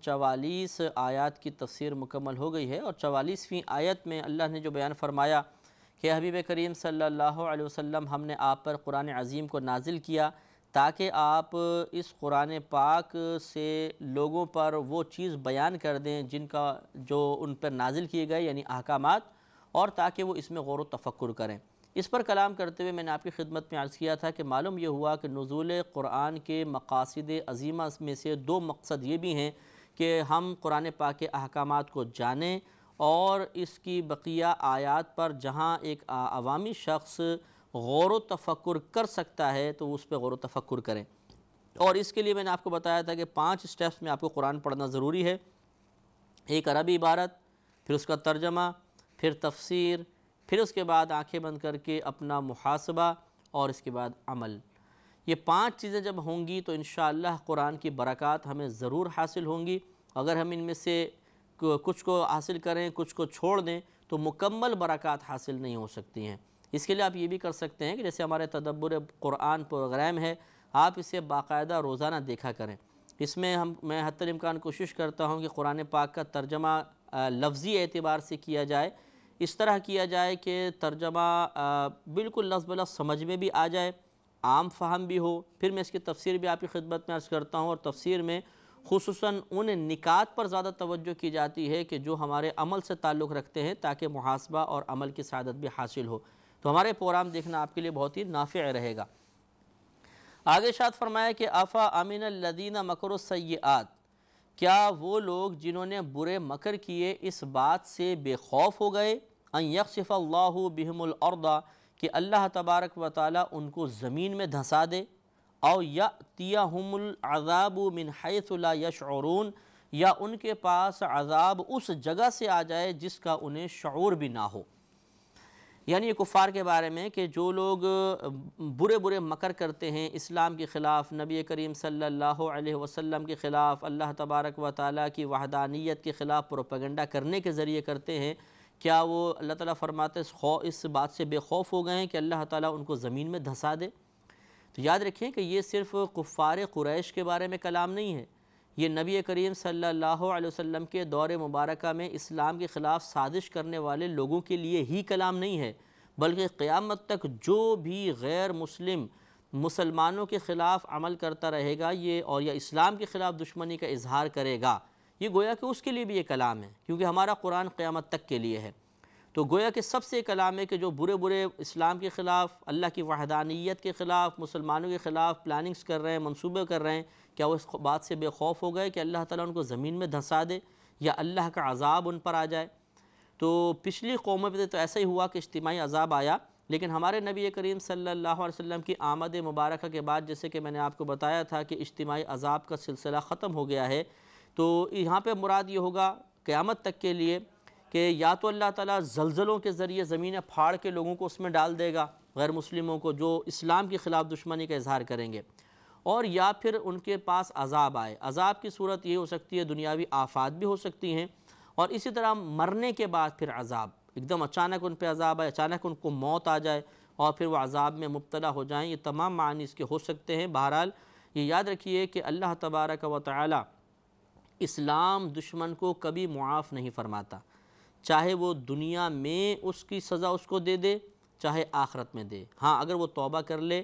44 آیات کی تفسیر مکمل ہو گئی ہے، اور 44ویں آیت میں اللہ نے جو بیان فرمایا کہ حبیب کریم صلی اللہ علیہ وسلم ہم نے آپ پر قرآن عظیم کو نازل کیا تاکہ آپ اس قرآن پاک سے لوگوں پر وہ چیز بیان کر دیں جو ان پر نازل کیے گئے یعنی احکامات، اور تاکہ وہ اس میں غور و تفکر کریں۔ اس پر کلام کرتے ہوئے میں نے آپ کی خدمت میں عرض کیا تھا کہ معلوم یہ ہوا کہ نزول قرآن کے مقاصد عظیمہ میں سے 2 مقصد یہ بھی ہیں کہ ہم قرآن پاک کے احکامات کو جانیں، اور اس کی بقیہ آیات پر جہاں ایک عوامی شخص غور و تفکر کر سکتا ہے تو اس پہ غور و تفکر کریں۔ اور اس کے لیے میں نے آپ کو بتایا تھا کہ 5 سٹیپس میں آپ کو قرآن پڑھنا ضروری ہے۔ ایک عربی عبارت، پھر اس کا ترجمہ، پھر تفسیر، پھر اس کے بعد آنکھیں بند کر کے اپنا محاسبہ، اور اس کے بعد عمل۔ یہ 5 چیزیں جب ہوں گی تو انشاءاللہ قرآن کی برکات ہمیں ضرور حاصل ہوں گی۔ اگر ہم ان میں سے کچھ کو حاصل کریں، کچھ کو چھوڑ دیں تو مکمل برکات حاصل نہیں ہو سکتی ہیں۔ اس کے لیے آپ یہ بھی کر سکتے ہیں کہ جیسے ہمارے تدبر قرآن پروگرام ہے، آپ اسے باقاعدہ روزانہ دیکھا کریں۔ اس میں میں حتی الامکان کوشش کرتا ہوں کہ قرآن پاک کا ترجمہ لفظی اعتبار سے کیا جائے، اس طرح کیا جائے کہ ترجمہ بالکل لفظ بلفظ سمجھ میں بھی آ جائے، عام فہم بھی ہو۔ پھر میں اس کی تفسیر بھی آپ کی خدمت میں عرض کرتا ہوں، اور تفسیر میں خصوصاً ان نکات پر زیادہ توجہ کی جاتی ہے کہ جو ہمارے عمل سے تعلق رکھتے ہیں، تاکہ محاسبہ اور عمل کی سعادت بھی حاصل ہو۔ تو ہمارے پروگرام دیکھنا آپ کے لیے بہت ہی نافع رہے گا۔ آگے ارشاد فرمایا کہ افا امن الذین مکروا السیئات، کیا وہ لوگ جنہوں نے برے مکر کیے اس بات سے بے خوف ہو گئے ان یخسف اللہ بہم الارض، کہ اللہ تبارک و تعالیٰ ان کو زمین میں دھنسا دے، او یأتیہم العذاب من حیث لا یشعرون، یا ان کے پاس عذاب اس جگہ سے آ جائے جس کا انہیں شعور بھی نہ ہو۔ یعنی یہ کفار کے بارے میں کہ جو لوگ برے برے مکر کرتے ہیں اسلام کے خلاف، نبی کریم صلی اللہ علیہ وسلم کے خلاف، اللہ تبارک و تعالیٰ کی وحدانیت کے خلاف پروپیگنڈا کرنے کے ذریعے کرتے ہیں، کیا وہ اللہ تعالیٰ فرماتے اس بات سے بے خوف ہو گئے ہیں کہ اللہ تعالیٰ ان کو زمین میں دھنسا دے؟ تو یاد رکھیں کہ یہ صرف کفار قریش کے بارے میں کلام نہیں ہے، یہ نبی کریم صلی اللہ علیہ وسلم کے دور مبارکہ میں اسلام کے خلاف سازش کرنے والے لوگوں کے لیے ہی کلام نہیں ہے، بلکہ قیامت تک جو بھی غیر مسلم مسلمانوں کے خلاف عمل کرتا رہے گا اور یا اسلام کے خلاف دشمنی کا اظہار کرے گا، یہ گویا کہ اس کے لیے بھی یہ کلام ہے، کیونکہ ہمارا قرآن قیامت تک کے لیے ہے۔ تو گویا کہ سب سے کلام ہے کہ جو برے برے اسلام کے خلاف، اللہ کی وحدانیت کے خلاف، مسلمانوں کے خلاف پلاننگز کر رہے ہیں، منصوبے کر رہے ہیں، کیا وہ اس بات سے بے خوف ہو گئے کہ اللہ تعالیٰ ان کو زمین میں دھنسا دے یا اللہ کا عذاب ان پر آ جائے؟ تو پچھلی قوموں پہ تو ایسا ہی ہوا کہ اجتماعی عذاب آیا، لیکن ہمارے نبی کریم صلی اللہ علیہ وسلم کی آمد مبارکہ کے بعد جیسے کہ میں نے آپ کو بتایا تھا کہ اجتماعی عذاب کا سلسلہ ختم ہو گیا ہے۔ تو یہاں پہ مراد یہ ہوگا قیامت تک کے لیے کہ یا تو اللہ تعالیٰ زلزلوں کے ذریعے زمینیں پھاڑ کے لوگوں کو اس میں ڈال دے گا، غیر مسلموں کو جو اسلام کے خلاف دشمنی کا اظہار کریں گے، اور یا پھر ان کے پاس عذاب آئے۔ عذاب کی صورت یہ ہو سکتی ہے دنیاوی آفات بھی ہو سکتی ہیں، اور اسی طرح مرنے کے بعد پھر عذاب، ایک دم اچانک ان پہ عذاب آئے، اچانک ان کو موت آ جائے اور پھر وہ عذاب میں مبتلا ہو جائیں، یہ تمام معنی اس کے ہو سکتے ہیں۔ بہرحال یہ یاد رکھیے کہ اللہ تبارک و تعالی اسلام دشمن کو کبھی معاف نہیں فرماتا، چاہے وہ دنیا میں اس کی سزا اس کو دے دے، چاہے آخرت میں دے۔ ہاں اگر وہ توبہ کر لے،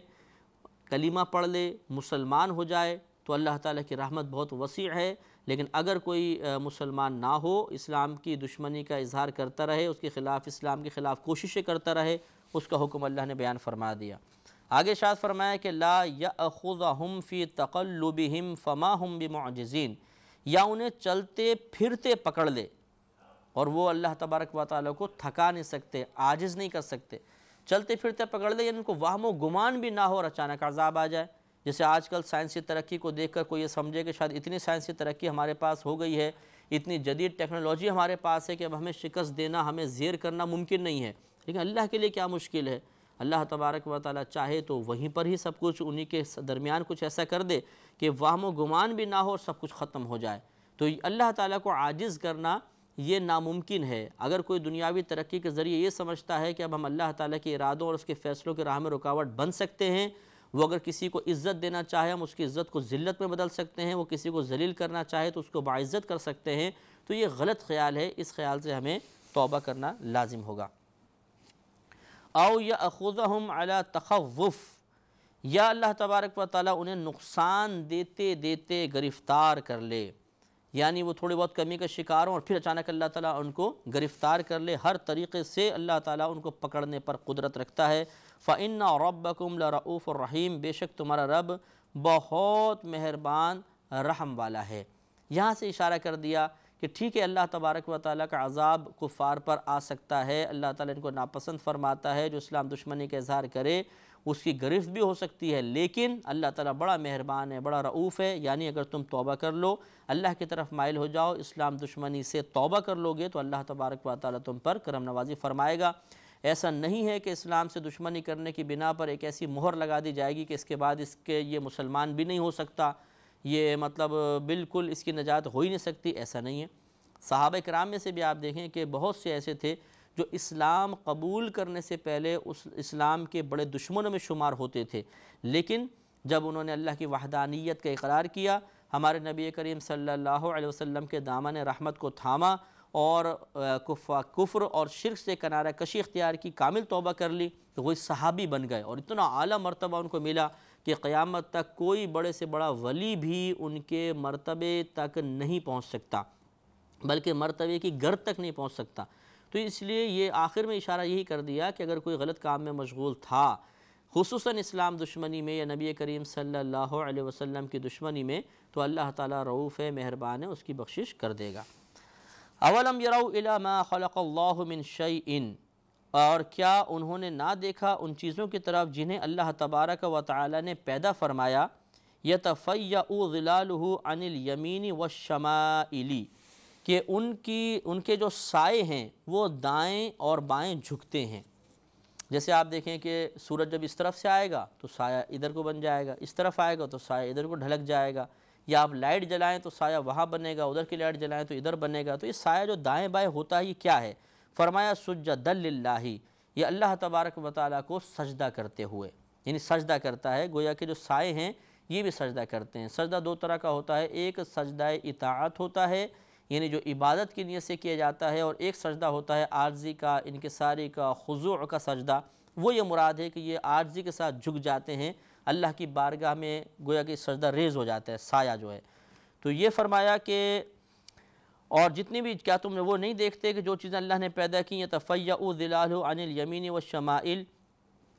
کلمہ پڑھ لے، مسلمان ہو جائے تو اللہ تعالیٰ کی رحمت بہت وسیع ہے، لیکن اگر کوئی مسلمان نہ ہو، اسلام کی دشمنی کا اظہار کرتا رہے، اس کے خلاف اسلام کے خلاف کوششیں کرتا رہے، اس کا حکم اللہ نے بیان فرما دیا۔ آگے ارشاد فرمایا کہ لا یأخذہم فی تقلبہم فما ہم بمعجزین، یا انہیں چلتے پھرتے پکڑ لے اور وہ اللہ تبارک و تعالیٰ کو تھکا نہیں سکتے، عاجز نہیں کر سکتے۔ چلتے پھرتے پکڑ لے یعنی ان کو وہم و گمان بھی نہ ہو اور اچانک عذاب آ جائے۔ جیسے آج کل سائنسی ترقی کو دیکھ کر کوئی یہ سمجھے کہ شاید اتنی سائنسی ترقی ہمارے پاس ہو گئی ہے، اتنی جدید ٹیکنالوجی ہمارے پاس ہے کہ اب ہمیں شکست دینا، ہمیں زیر کرنا ممکن نہیں ہے، لیکن اللہ کے لیے کیا مشکل ہے؟ اللہ تبارک و تعالیٰ چاہے تو وہیں پر ہی سب کچھ انہی کے درمیان کچھ ایسا کر دے کہ وہم و گمان بھی نہ ہو اور سب کچھ ختم ہو جائے۔ تو اللہ تعالیٰ کو عاجز کرنا یہ ناممکن ہے۔ اگر کوئی دنیاوی ترقی کے ذریعے یہ سمجھتا ہے کہ اب ہم اللہ تعالیٰ کے ارادوں اور اس کے فیصلوں کے راہ میں رکاوٹ بن سکتے ہیں، وہ اگر کسی کو عزت دینا چاہے ہم اس کی عزت کو ذلت میں بدل سکتے ہیں، وہ کسی کو ذلیل کرنا چاہے تو اس کو باعزت کر سکتے ہیں، تو یہ غلط خیال ہے، اس خیال سے ہمیں توبہ کرنا لازم ہوگا۔ او یاخذہم علی تخوف، یا اللہ تبارک و تعالیٰ انہیں نقصان دیتے دیتے گرفتار کر لے، یعنی وہ تھوڑی بہت کمی کا شکار ہوں اور پھر اچانک اللہ تعالیٰ ان کو گرفتار کر لے۔ ہر طریقے سے اللہ تعالیٰ ان کو پکڑنے پر قدرت رکھتا ہے۔ فَإِنَّ رَبَّكُمْ لَرَؤُوفٌ الرحیم، بے شک تمہارا رب بہت مہربان رحم والا ہے۔ یہاں سے اشارہ کر دیا کہ ٹھیک ہے اللہ تبارک و تعالیٰ کا عذاب کفار پر آ سکتا ہے، اللہ تعالیٰ ان کو ناپسند فرماتا ہے، جو اسلام دشمنی کا اظہار کرے اس کی گرفت بھی ہو سکتی ہے، لیکن اللہ تعالیٰ بڑا مہربان ہے، بڑا رؤوف ہے، یعنی اگر تم توبہ کر لو، اللہ کی طرف مائل ہو جاؤ، اسلام دشمنی سے توبہ کر لو گے تو اللہ تبارک و تعالیٰ تم پر کرم نوازی فرمائے گا۔ ایسا نہیں ہے کہ اسلام سے دشمنی کرنے کی بنا پر ایک ایسی مہر لگا دی جائے گی کہ اس کے بعد اس کے یہ مسلمان بھی نہیں ہو سکتا، یہ مطلب بالکل اس کی نجات ہو ہی نہیں سکتی، ایسا نہیں ہے۔ صحابہ کرام میں سے بھی آپ دیکھیں کہ بہت سے ایسے تھے جو اسلام قبول کرنے سے پہلے اس اسلام کے بڑے دشمنوں میں شمار ہوتے تھے، لیکن جب انہوں نے اللہ کی وحدانیت کا اقرار کیا، ہمارے نبی کریم صلی اللہ علیہ وسلم کے دامن رحمت کو تھاما اور کفر اور شرک سے کنارہ کشی اختیار کی، کامل توبہ کر لی، تو وہ صحابی بن گئے اور اتنا اعلیٰ مرتبہ ان کو ملا کہ قیامت تک کوئی بڑے سے بڑا ولی بھی ان کے مرتبے تک نہیں پہنچ سکتا، بلکہ مرتبے کی گرد تک نہیں پہنچ سکتا۔ تو اس لیے یہ آخر میں اشارہ یہی کر دیا کہ اگر کوئی غلط کام میں مشغول تھا، خصوصاً اسلام دشمنی میں یا نبی کریم صلی اللہ علیہ وسلم کی دشمنی میں، تو اللہ تعالیٰ رؤوف ہے، مہربان ہے، اس کی بخشش کر دے گا۔ اولم یروا الی ما خلق اللہ من شیء، اور کیا انہوں نے نہ دیکھا ان چیزوں کی طرف جنہیں اللہ تبارک و تعالیٰ نے پیدا فرمایا، یتفیأ ظلالہ عن الیمین والشمائل، کہ ان کے جو سائے ہیں وہ دائیں اور بائیں جھکتے ہیں۔ جیسے آپ دیکھیں کہ سورج جب اس طرف سے آئے گا تو سایہ ادھر کو بن جائے گا، اس طرف آئے گا تو سایہ ادھر کو ڈھلک جائے گا، یا آپ لائٹ جلائیں تو سایہ وہاں بنے گا، ادھر کی لائٹ جلائیں تو ادھر بنے گا۔ تو یہ سایہ جو دائیں بائیں ہوتا ہے یہ کیا ہے؟ فرمایا سجدا للہ، یہ اللہ تبارک و تعالیٰ کو سجدہ کرتے ہوئے، یعنی سجدہ کرتا ہے، گویا کہ جو سائے ہیں یہ بھی سجدہ کرتے ہیں۔ سجدہ دو طرح کا ہوتا ہے، ایک سجدہ اطاعت ہوتا ہے، یعنی جو عبادت کی نیت سے کیا جاتا ہے، اور ایک سجدہ ہوتا ہے عاجزی کا، انکساری کا، خضوع کا سجدہ۔ وہ یہ مراد ہے کہ یہ عاجزی کے ساتھ جھک جاتے ہیں اللہ کی بارگاہ میں، گویا کہ سجدہ ریز ہو جاتا ہے سایہ جو ہے۔ تو یہ فرمایا کہ اور جتنی بھی، کیا تم نے وہ نہیں دیکھتے کہ جو چیزیں اللہ نے پیدا کی، یتفیأ ظلالہ عن الیمین والشمائل،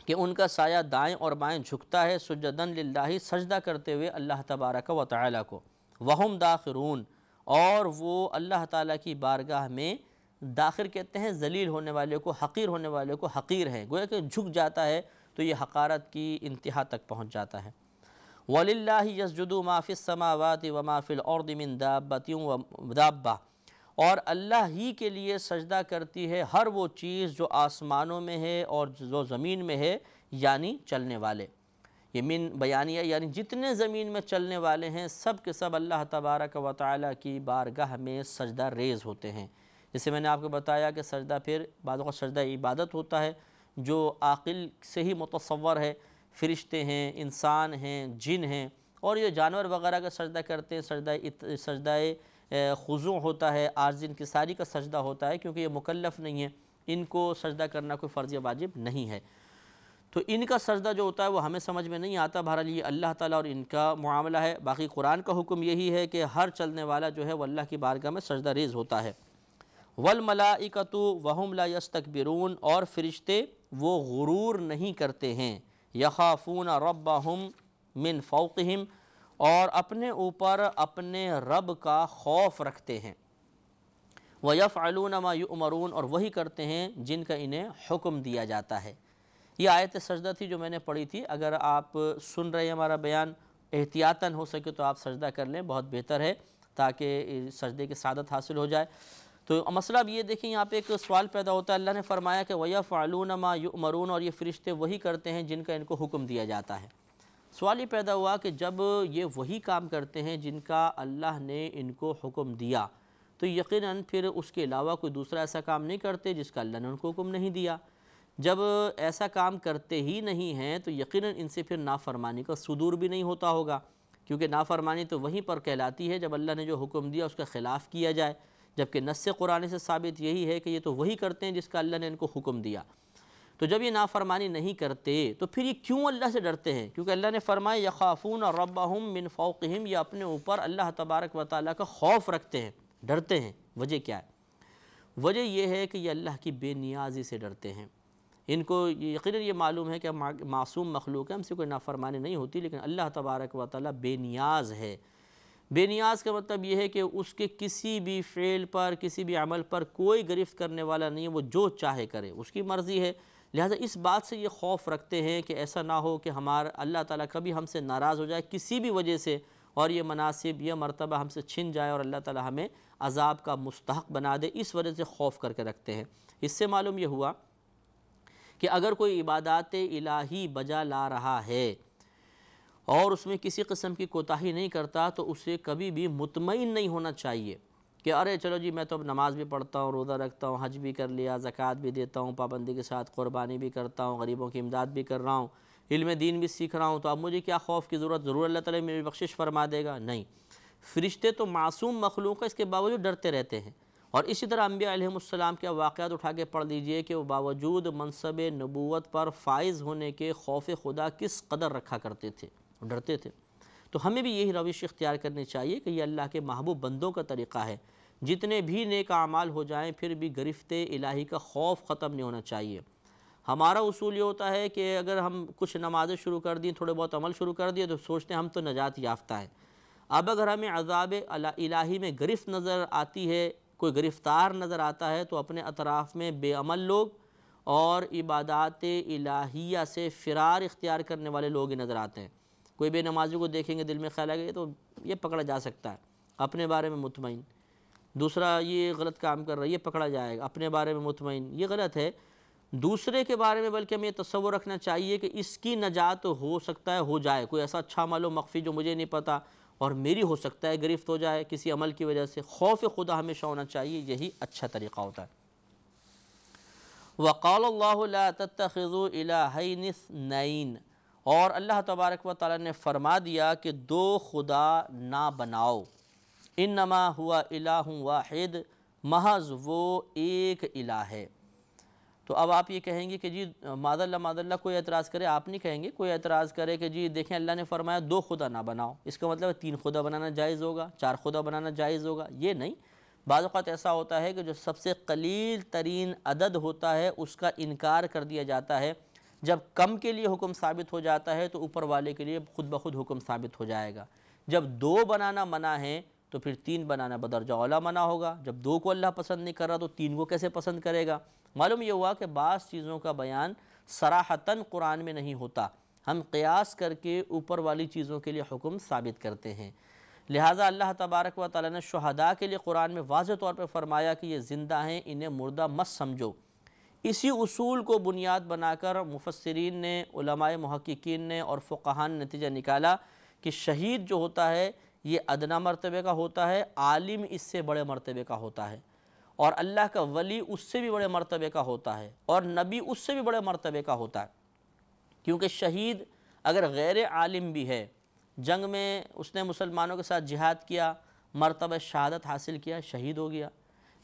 کہ ان کا سایہ دائیں اور بائیں جھکتا ہے، سجدا للہ، سجدہ کرتے ہوئے اللہ تبارک و تعالیٰ کو، وہم داخرون، اور وہ اللہ تعالیٰ کی بارگاہ میں داخر کہتے ہیں ذلیل ہونے والے کو، حقیر ہونے والے کو حقیر ہے، گویا کہ جھک جاتا ہے تو یہ حقارت کی انتہا تک پہنچ جاتا ہے۔ وَلِلَّهِ يَسْجُدُ مَا فِي السَّمَاوَاتِ وَمَا فِي الْأَرْضِ مِن دَابَّةٍ وَدَابَّةٍ، اور اللہ ہی کے لیے سجدہ کرتی ہے ہر وہ چیز جو آسمانوں میں ہے اور جو زمین میں ہے، یعنی چلنے والے۔ یہ من بیانیہ، یعنی جتنے زمین میں چلنے والے ہیں سب کے سب اللہ تبارک و تعالیٰ کی بارگاہ میں سجدہ ریز ہوتے ہیں۔ جیسے میں نے آپ کو بتایا کہ سجدہ پھر بعض اوقات سجدہ عبادت ہوتا ہے جو عاقل سے ہی متصور ہے، فرشتے ہیں، انسان ہیں، جن ہیں، اور یہ جانور وغیرہ کا سجدہ کرتے ہیں، سجدہ خضوع ہوتا ہے، عاجز انکساری کا سجدہ ہوتا ہے، کیونکہ یہ مکلف نہیں ہے، ان کو سجدہ کرنا کوئی فرض یا واجب نہیں ہے۔ تو ان کا سجدہ جو ہوتا ہے وہ ہمیں سمجھ میں نہیں آتا، بہرحال یہ اللہ تعالیٰ اور ان کا معاملہ ہے۔ باقی قرآن کا حکم یہی ہے کہ ہر چلنے والا جو ہے وہ اللہ کی بارگاہ میں سجدہ ریز ہوتا ہے۔ والملائکۃ وہم لا یستکبرون، اور فرشتے وہ غرور نہیں کرتے ہیں، یخافون ربہم من فوقہم، اور اپنے اوپر اپنے رب کا خوف رکھتے ہیں، وَيَفْعَلُونَ مَا يُؤْمَرُونَ، اور وہی کرتے ہیں جن کا انہیں حکم دیا جاتا ہے۔ یہ آیت سجدہ تھی جو میں نے پڑھی تھی، اگر آپ سن رہے ہیں ہمارا بیان، احتیاطاً ہو سکے تو آپ سجدہ کر لیں، بہت بہتر ہے تاکہ سجدے کی سعادت حاصل ہو جائے۔ تو مسئلہ اب یہ دیکھیں، یہاں پہ ایک سوال پیدا ہوتا ہے، اللہ نے فرمایا کہ وَيَفْعَلُونَ مَا يُؤْمَرُونَ، اور یہ فرشتے وہی کرتے ہیں جن کا ان کو حکم دیا جاتا ہے۔ سوال یہ پیدا ہوا کہ جب یہ وہی کام کرتے ہیں جن کا اللہ نے ان کو حکم دیا، تو یقیناً پھر اس کے علاوہ کوئی دوسرا ایسا کام نہیں کرتے جس کا اللہ نے ان کو حکم نہیں دیا۔ جب ایسا کام کرتے ہی نہیں ہیں تو یقیناً ان سے پھر نافرمانی کا صدور بھی نہیں ہوتا ہوگا، کیونکہ نافرمانی تو وہیں پر کہلاتی ہے جب اللہ نے جو حکم دیا اس کا خلاف کیا جائے، جبکہ نص قرآن سے ثابت یہی ہے کہ یہ تو وہی کرتے ہیں جس کا اللہ نے ان کو حکم دیا۔ تو جب یہ نافرمانی نہیں کرتے تو پھر یہ کیوں اللہ سے ڈرتے ہیں؟ کیونکہ اللہ نے فرمایا یخافون ربہم من فوقہم، یہ اپنے اوپر اللہ تبارک و تعالیٰ کا خوف رکھتے ہیں، ڈرتے ہیں۔ وجہ کیا ہے؟ وجہ یہ ہے کہ یہ اللہ کی بے نیازی سے ڈرتے ہیں۔ ان کو یقیناً یہ معلوم ہے کہ معصوم مخلوق ہے، ہم سے کوئی نافرمانی نہیں ہوتی، لیکن اللہ تبارک و تعالیٰ بے نیاز ہے۔ بے نیاز کا مطلب یہ ہے کہ اس کے کسی بھی فعل پر، کسی بھی عمل پر کوئی گرفت کرنے والا نہیں ہے، وہ جو چاہے کرے، اس کی مرضی ہے۔ لہٰذا اس بات سے یہ خوف رکھتے ہیں کہ ایسا نہ ہو کہ ہمارا اللہ تعالیٰ کبھی ہم سے ناراض ہو جائے کسی بھی وجہ سے، اور یہ مناسب، یہ مرتبہ ہم سے چھن جائے اور اللہ تعالیٰ ہمیں عذاب کا مستحق بنا دے، اس وجہ سے خوف کر کے رکھتے ہیں۔ اس سے معلوم یہ ہوا کہ اگر کوئی عبادات الہی بجا لا رہا ہے اور اس میں کسی قسم کی کوتاہی نہیں کرتا تو اسے کبھی بھی مطمئن نہیں ہونا چاہیے کہ ارے چلو جی میں تو اب نماز بھی پڑھتا ہوں، روزہ رکھتا ہوں، حج بھی کر لیا، زکوٰۃ بھی دیتا ہوں، پابندی کے ساتھ قربانی بھی کرتا ہوں، غریبوں کی امداد بھی کر رہا ہوں، علم دین بھی سیکھ رہا ہوں، تو اب مجھے کیا خوف کی ضرورت؟ ضرور اللہ تعالیٰ میری بخشش فرما دے گا؟ نہیں، فرشتے تو معصوم مخلوق ہیں، اس کے باوجود ڈرتے رہتے ہیں۔ اور اسی طرح انبیاء علیہ السلام کے واقعات اٹھا کے پڑھ لیجئے کہ وہ باوجود منصب نبوت پر فائز ہونے کے خوف خدا کس قدر رکھا کرتے تھے، ڈرتے تھے۔ تو ہمیں بھی یہی روش اختیار کرنی چاہیے کہ یہ اللہ کے محبوب بندوں کا طریقہ ہے، جتنے بھی نیک اعمال ہو جائیں پھر بھی گرفت الہی کا خوف ختم نہیں ہونا چاہیے۔ ہمارا اصول یہ ہوتا ہے کہ اگر ہم کچھ نمازیں شروع کر دیں، تھوڑے بہت عمل شروع کر دیے تو سوچتے ہیں ہم تو نجات یافتہ ہیں۔ اب اگر ہمیں عذاب الہی میں گرفت نظر آتی ہے، کوئی گرفتار نظر آتا ہے، تو اپنے اطراف میں بے عمل لوگ اور عبادات الہیہ سے فرار اختیار کرنے والے لوگ ہی نظر آتے ہیں۔ کوئی بے نمازی کو دیکھیں گے دل میں خیال آئے گا تو یہ پکڑا جا سکتا ہے، اپنے بارے میں مطمئن۔ دوسرا یہ غلط کام کر رہا ہے، یہ پکڑا جائے گا، اپنے بارے میں مطمئن۔ یہ غلط ہے۔ دوسرے کے بارے میں بلکہ ہمیں یہ تصور رکھنا چاہیے کہ اس کی نجات ہو سکتا ہے ہو جائے، کوئی ایسا اچھا عمل و مخفی جو مجھے نہیں پتہ اور میری ہو سکتا ہے گرفت ہو جائے کسی عمل کی وجہ سے۔ خوف خدا ہمیشہ ہونا چاہیے، یہی اچھا طریقہ ہوتا ہے۔ وَقَالَ اللَّهُ لَا تَتَّخِذُوا إِلَٰهَيْنِ اثْنَيْنِ، اور اللہ تبارک و تعالیٰ نے فرما دیا کہ دو خدا نہ بناؤ۔ انما ہوا الہ واحد، محض وہ ایک الہ ہے۔ تو اب آپ یہ کہیں گے کہ جی معاذ اللہ کوئی اعتراض کرے، آپ نہیں کہیں گے، کوئی اعتراض کرے کہ جی دیکھیں اللہ نے فرمایا دو خدا نہ بناؤ، اس کا مطلب 3 خدا بنانا جائز ہوگا، 4 خدا بنانا جائز ہوگا؟ یہ نہیں۔ بعض اوقات ایسا ہوتا ہے کہ جو سب سے قلیل ترین عدد ہوتا ہے اس کا انکار کر دیا جاتا ہے، جب کم کے لیے حکم ثابت ہو جاتا ہے تو اوپر والے کے لیے خود بخود حکم ثابت ہو جائے گا۔ جب 2 بنانا منع ہے تو پھر 3 بنانا بدرجہ اولیٰ منع ہوگا۔ جب 2 کو اللہ پسند نہیں کر رہا تو 3 کو کیسے پسند کرے گا؟ معلوم یہ ہوا کہ بعض چیزوں کا بیان صراحتاً قرآن میں نہیں ہوتا، ہم قیاس کر کے اوپر والی چیزوں کے لیے حکم ثابت کرتے ہیں۔ لہٰذا اللہ تبارک و تعالیٰ نے شہداء کے لیے قرآن میں واضح طور پہ فرمایا کہ یہ زندہ ہیں، انہیں مردہ مت سمجھو۔ اسی اصول کو بنیاد بنا کر مفسرین نے، علماء محققین نے اور فقہاء نے نتیجہ نکالا کہ شہید جو ہوتا ہے یہ ادنا مرتبے کا ہوتا ہے، عالم اس سے بڑے مرتبے کا ہوتا ہے، اور اللہ کا ولی اس سے بھی بڑے مرتبے کا ہوتا ہے، اور نبی اس سے بھی بڑے مرتبے کا ہوتا ہے۔ کیونکہ شہید اگر غیر عالم بھی ہے، جنگ میں اس نے مسلمانوں کے ساتھ جہاد کیا، مرتبہ شہادت حاصل کیا، شہید ہو گیا،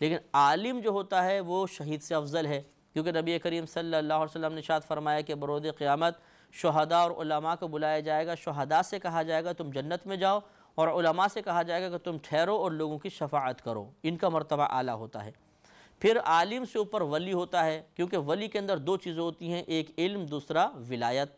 لیکن عالم جو ہوتا ہے وہ شہید سے افضل ہے، کیونکہ نبی کریم صلی اللہ علیہ وسلم نے ارشاد فرمایا کہ بروز قیامت شہداء اور علماء کو بلایا جائے گا۔ شہداء سے کہا جائے گا تم جنت میں جاؤ، اور علماء سے کہا جائے گا کہ تم ٹھہرو اور لوگوں کی شفاعت کرو۔ ان کا مرتبہ اعلیٰ ہوتا ہے۔ پھر عالم سے اوپر ولی ہوتا ہے، کیونکہ ولی کے اندر 2 چیزیں ہوتی ہیں، ایک علم، دوسرا ولایت۔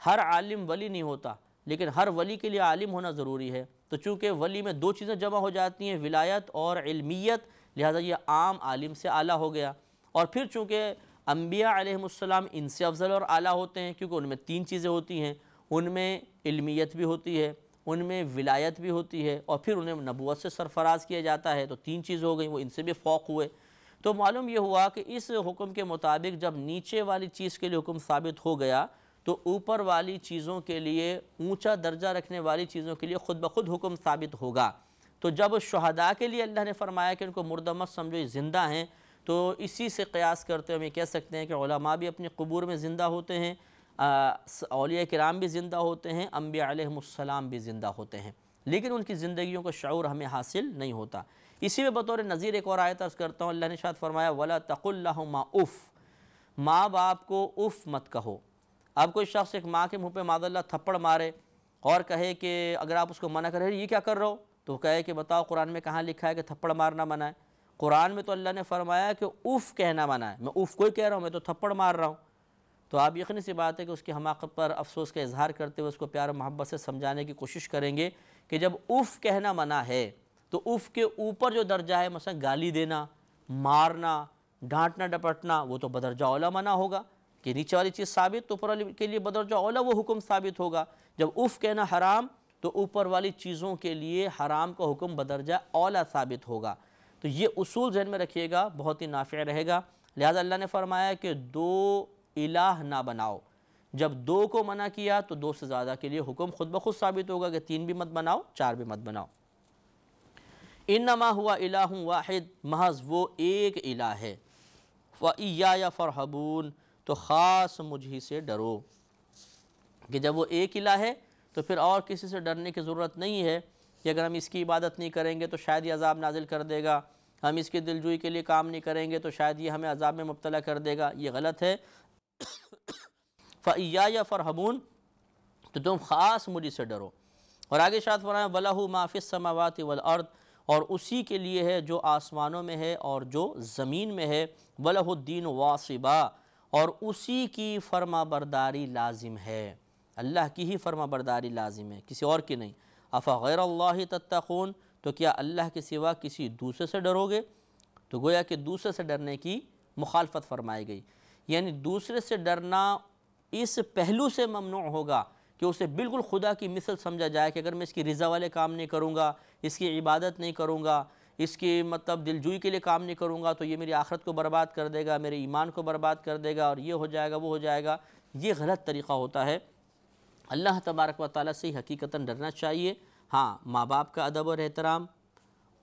ہر عالم ولی نہیں ہوتا، لیکن ہر ولی کے لیے عالم ہونا ضروری ہے۔ تو چونکہ ولی میں 2 چیزیں جمع ہو جاتی ہیں، ولایت اور علمیت، لہذا یہ عام عالم سے اعلیٰ ہو گیا۔ اور پھر چونکہ انبیاء علیہ السلام ان سے افضل اور اعلیٰ ہوتے ہیں، کیونکہ ان میں 3 چیزیں ہوتی ہیں، ان میں علمیت بھی ہوتی ہے، ان میں ولایت بھی ہوتی ہے، اور پھر انہیں نبوت سے سرفراز کیا جاتا ہے، تو 3 چیز ہو گئیں، وہ ان سے بھی فوق ہوئے۔ تو معلوم یہ ہوا کہ اس حکم کے مطابق جب نیچے والی چیز کے لیے حکم ثابت ہو گیا تو اوپر والی چیزوں کے لیے، اونچا درجہ رکھنے والی چیزوں کے لیے خود بخود حکم ثابت ہوگا۔ تو جب شہداء کے لیے اللہ نے فرمایا کہ ان کو مردہ مت سمجھو، یہ زندہ ہیں، تو اسی سے قیاس کرتے ہوئے ہم یہ کہہ سکتے ہیں کہ علماء بھی اپنی قبور میں زندہ ہوتے ہیں، اولیاء کرام بھی زندہ ہوتے ہیں، انبیاء علیہم السلام بھی زندہ ہوتے ہیں، لیکن ان کی زندگیوں کا شعور ہمیں حاصل نہیں ہوتا۔ اسی میں بطور نظیر ایک اور آیت عرض کرتا ہوں، اللہ نے ارشاد فرمایا وَلَا تَقُلْ لَهُمَا اُف، ماں باپ کو اف مت کہو۔ اب کوئی شخص ایک ماں کے منہ پہ معاذ اللہ تھپڑ مارے اور کہے کہ اگر آپ اس کو منع کریں یہ کیا کر رہے ہو، تو وہ کہے کہ بتاؤ قرآن میں کہاں لکھا ہے کہ تھپڑ مارنا منع ہے؟ قرآن میں تو اللہ نے فرمایا کہ اف کہنا منع ہے، میں اف کوئی کہہ رہا ہوں، میں تو تھپڑ مار رہا ہوں۔ تو آپ یقینی سی بات ہے کہ اس کی حماقت پر افسوس کا اظہار کرتے ہوئے اس کو پیار و محبت سے سمجھانے کی کوشش کریں گے کہ جب اف کہنا منع ہے تو اف کے اوپر جو درجہ ہے، مثلا گالی دینا، مارنا، ڈانٹنا ڈپٹنا، وہ تو بدرجہ اولا منع ہوگا کہ نیچے والی چیز ثابت تو اوپر والی کے لیے بدرجہ اولا وہ حکم ثابت ہوگا۔ جب اف کہنا حرام تو اوپر والی چیزوں کے لیے حرام کا حکم بدرجہ اولا ثابت ہوگا۔ تو یہ اصول ذہن میں رکھیے گا، بہت ہی نافع رہے گا۔ لہذا اللہ نے فرمایا کہ دو الہ نہ بناؤ، جب دو کو منع کیا تو دو سے زیادہ کے لیے حکم خود بخود ثابت ہوگا کہ تین بھی مت بناؤ، چار بھی مت بناؤ۔ انما ہوا الہ واحد، محض وہ ایک الہ ہے، وَإِيَّايَ فَارْهَبُونَ، تو خاص مجھ ہی سے ڈرو۔ کہ جب وہ ایک الہ ہے تو پھر اور کسی سے ڈرنے کی ضرورت نہیں ہے کہ اگر ہم اس کی عبادت نہیں کریں گے تو شاید یہ عذاب نازل کر دے گا، ہم اس کی دلجوئی کے لیے کام نہیں کریں گے تو شاید یہ ہمیں عذاب میں مبتلا کر دے گا، یہ غلط ہے۔ فَإِيَّايَ فَارْهَبُونَ، تو تم خاص مجھ سے ڈرو۔ اور آگے ارشاد فرمایا وَلَهُ مَا فِي السَّمَاوَاتِ وَالْأَرْضِ، اور اسی کے لیے ہے جو آسمانوں میں ہے اور جو زمین میں ہے، وَلَهُ الدِّينُ وَاصِبًا، اور اسی کی فرما برداری لازم ہے، اللہ کی ہی فرما برداری لازم ہے، کسی اور کی نہیں۔ أَفَغَيْرَ اللَّهِ تَتَّقُونَ، تو کیا اللہ کے سوا کسی دوسرے سے ڈرو گے؟ تو گویا کہ دوسرے سے ڈرنے کی مخالفت فرمائی گئی، یعنی دوسرے سے ڈرنا اس پہلو سے ممنوع ہوگا کہ اسے بالکل خدا کی مثل سمجھا جائے کہ اگر میں اس کی رضا والے کام نہیں کروں گا، اس کی عبادت نہیں کروں گا، اس کی مطلب دلجوئی کے لیے کام نہیں کروں گا تو یہ میری آخرت کو برباد کر دے گا، میرے ایمان کو برباد کر دے گا، اور یہ ہو جائے گا وہ ہو جائے گا۔ یہ غلط طریقہ ہوتا ہے۔ اللہ تبارک و تعالیٰ سے حقیقتاً ڈرنا چاہیے۔ ہاں، ماں باپ کا ادب اور احترام،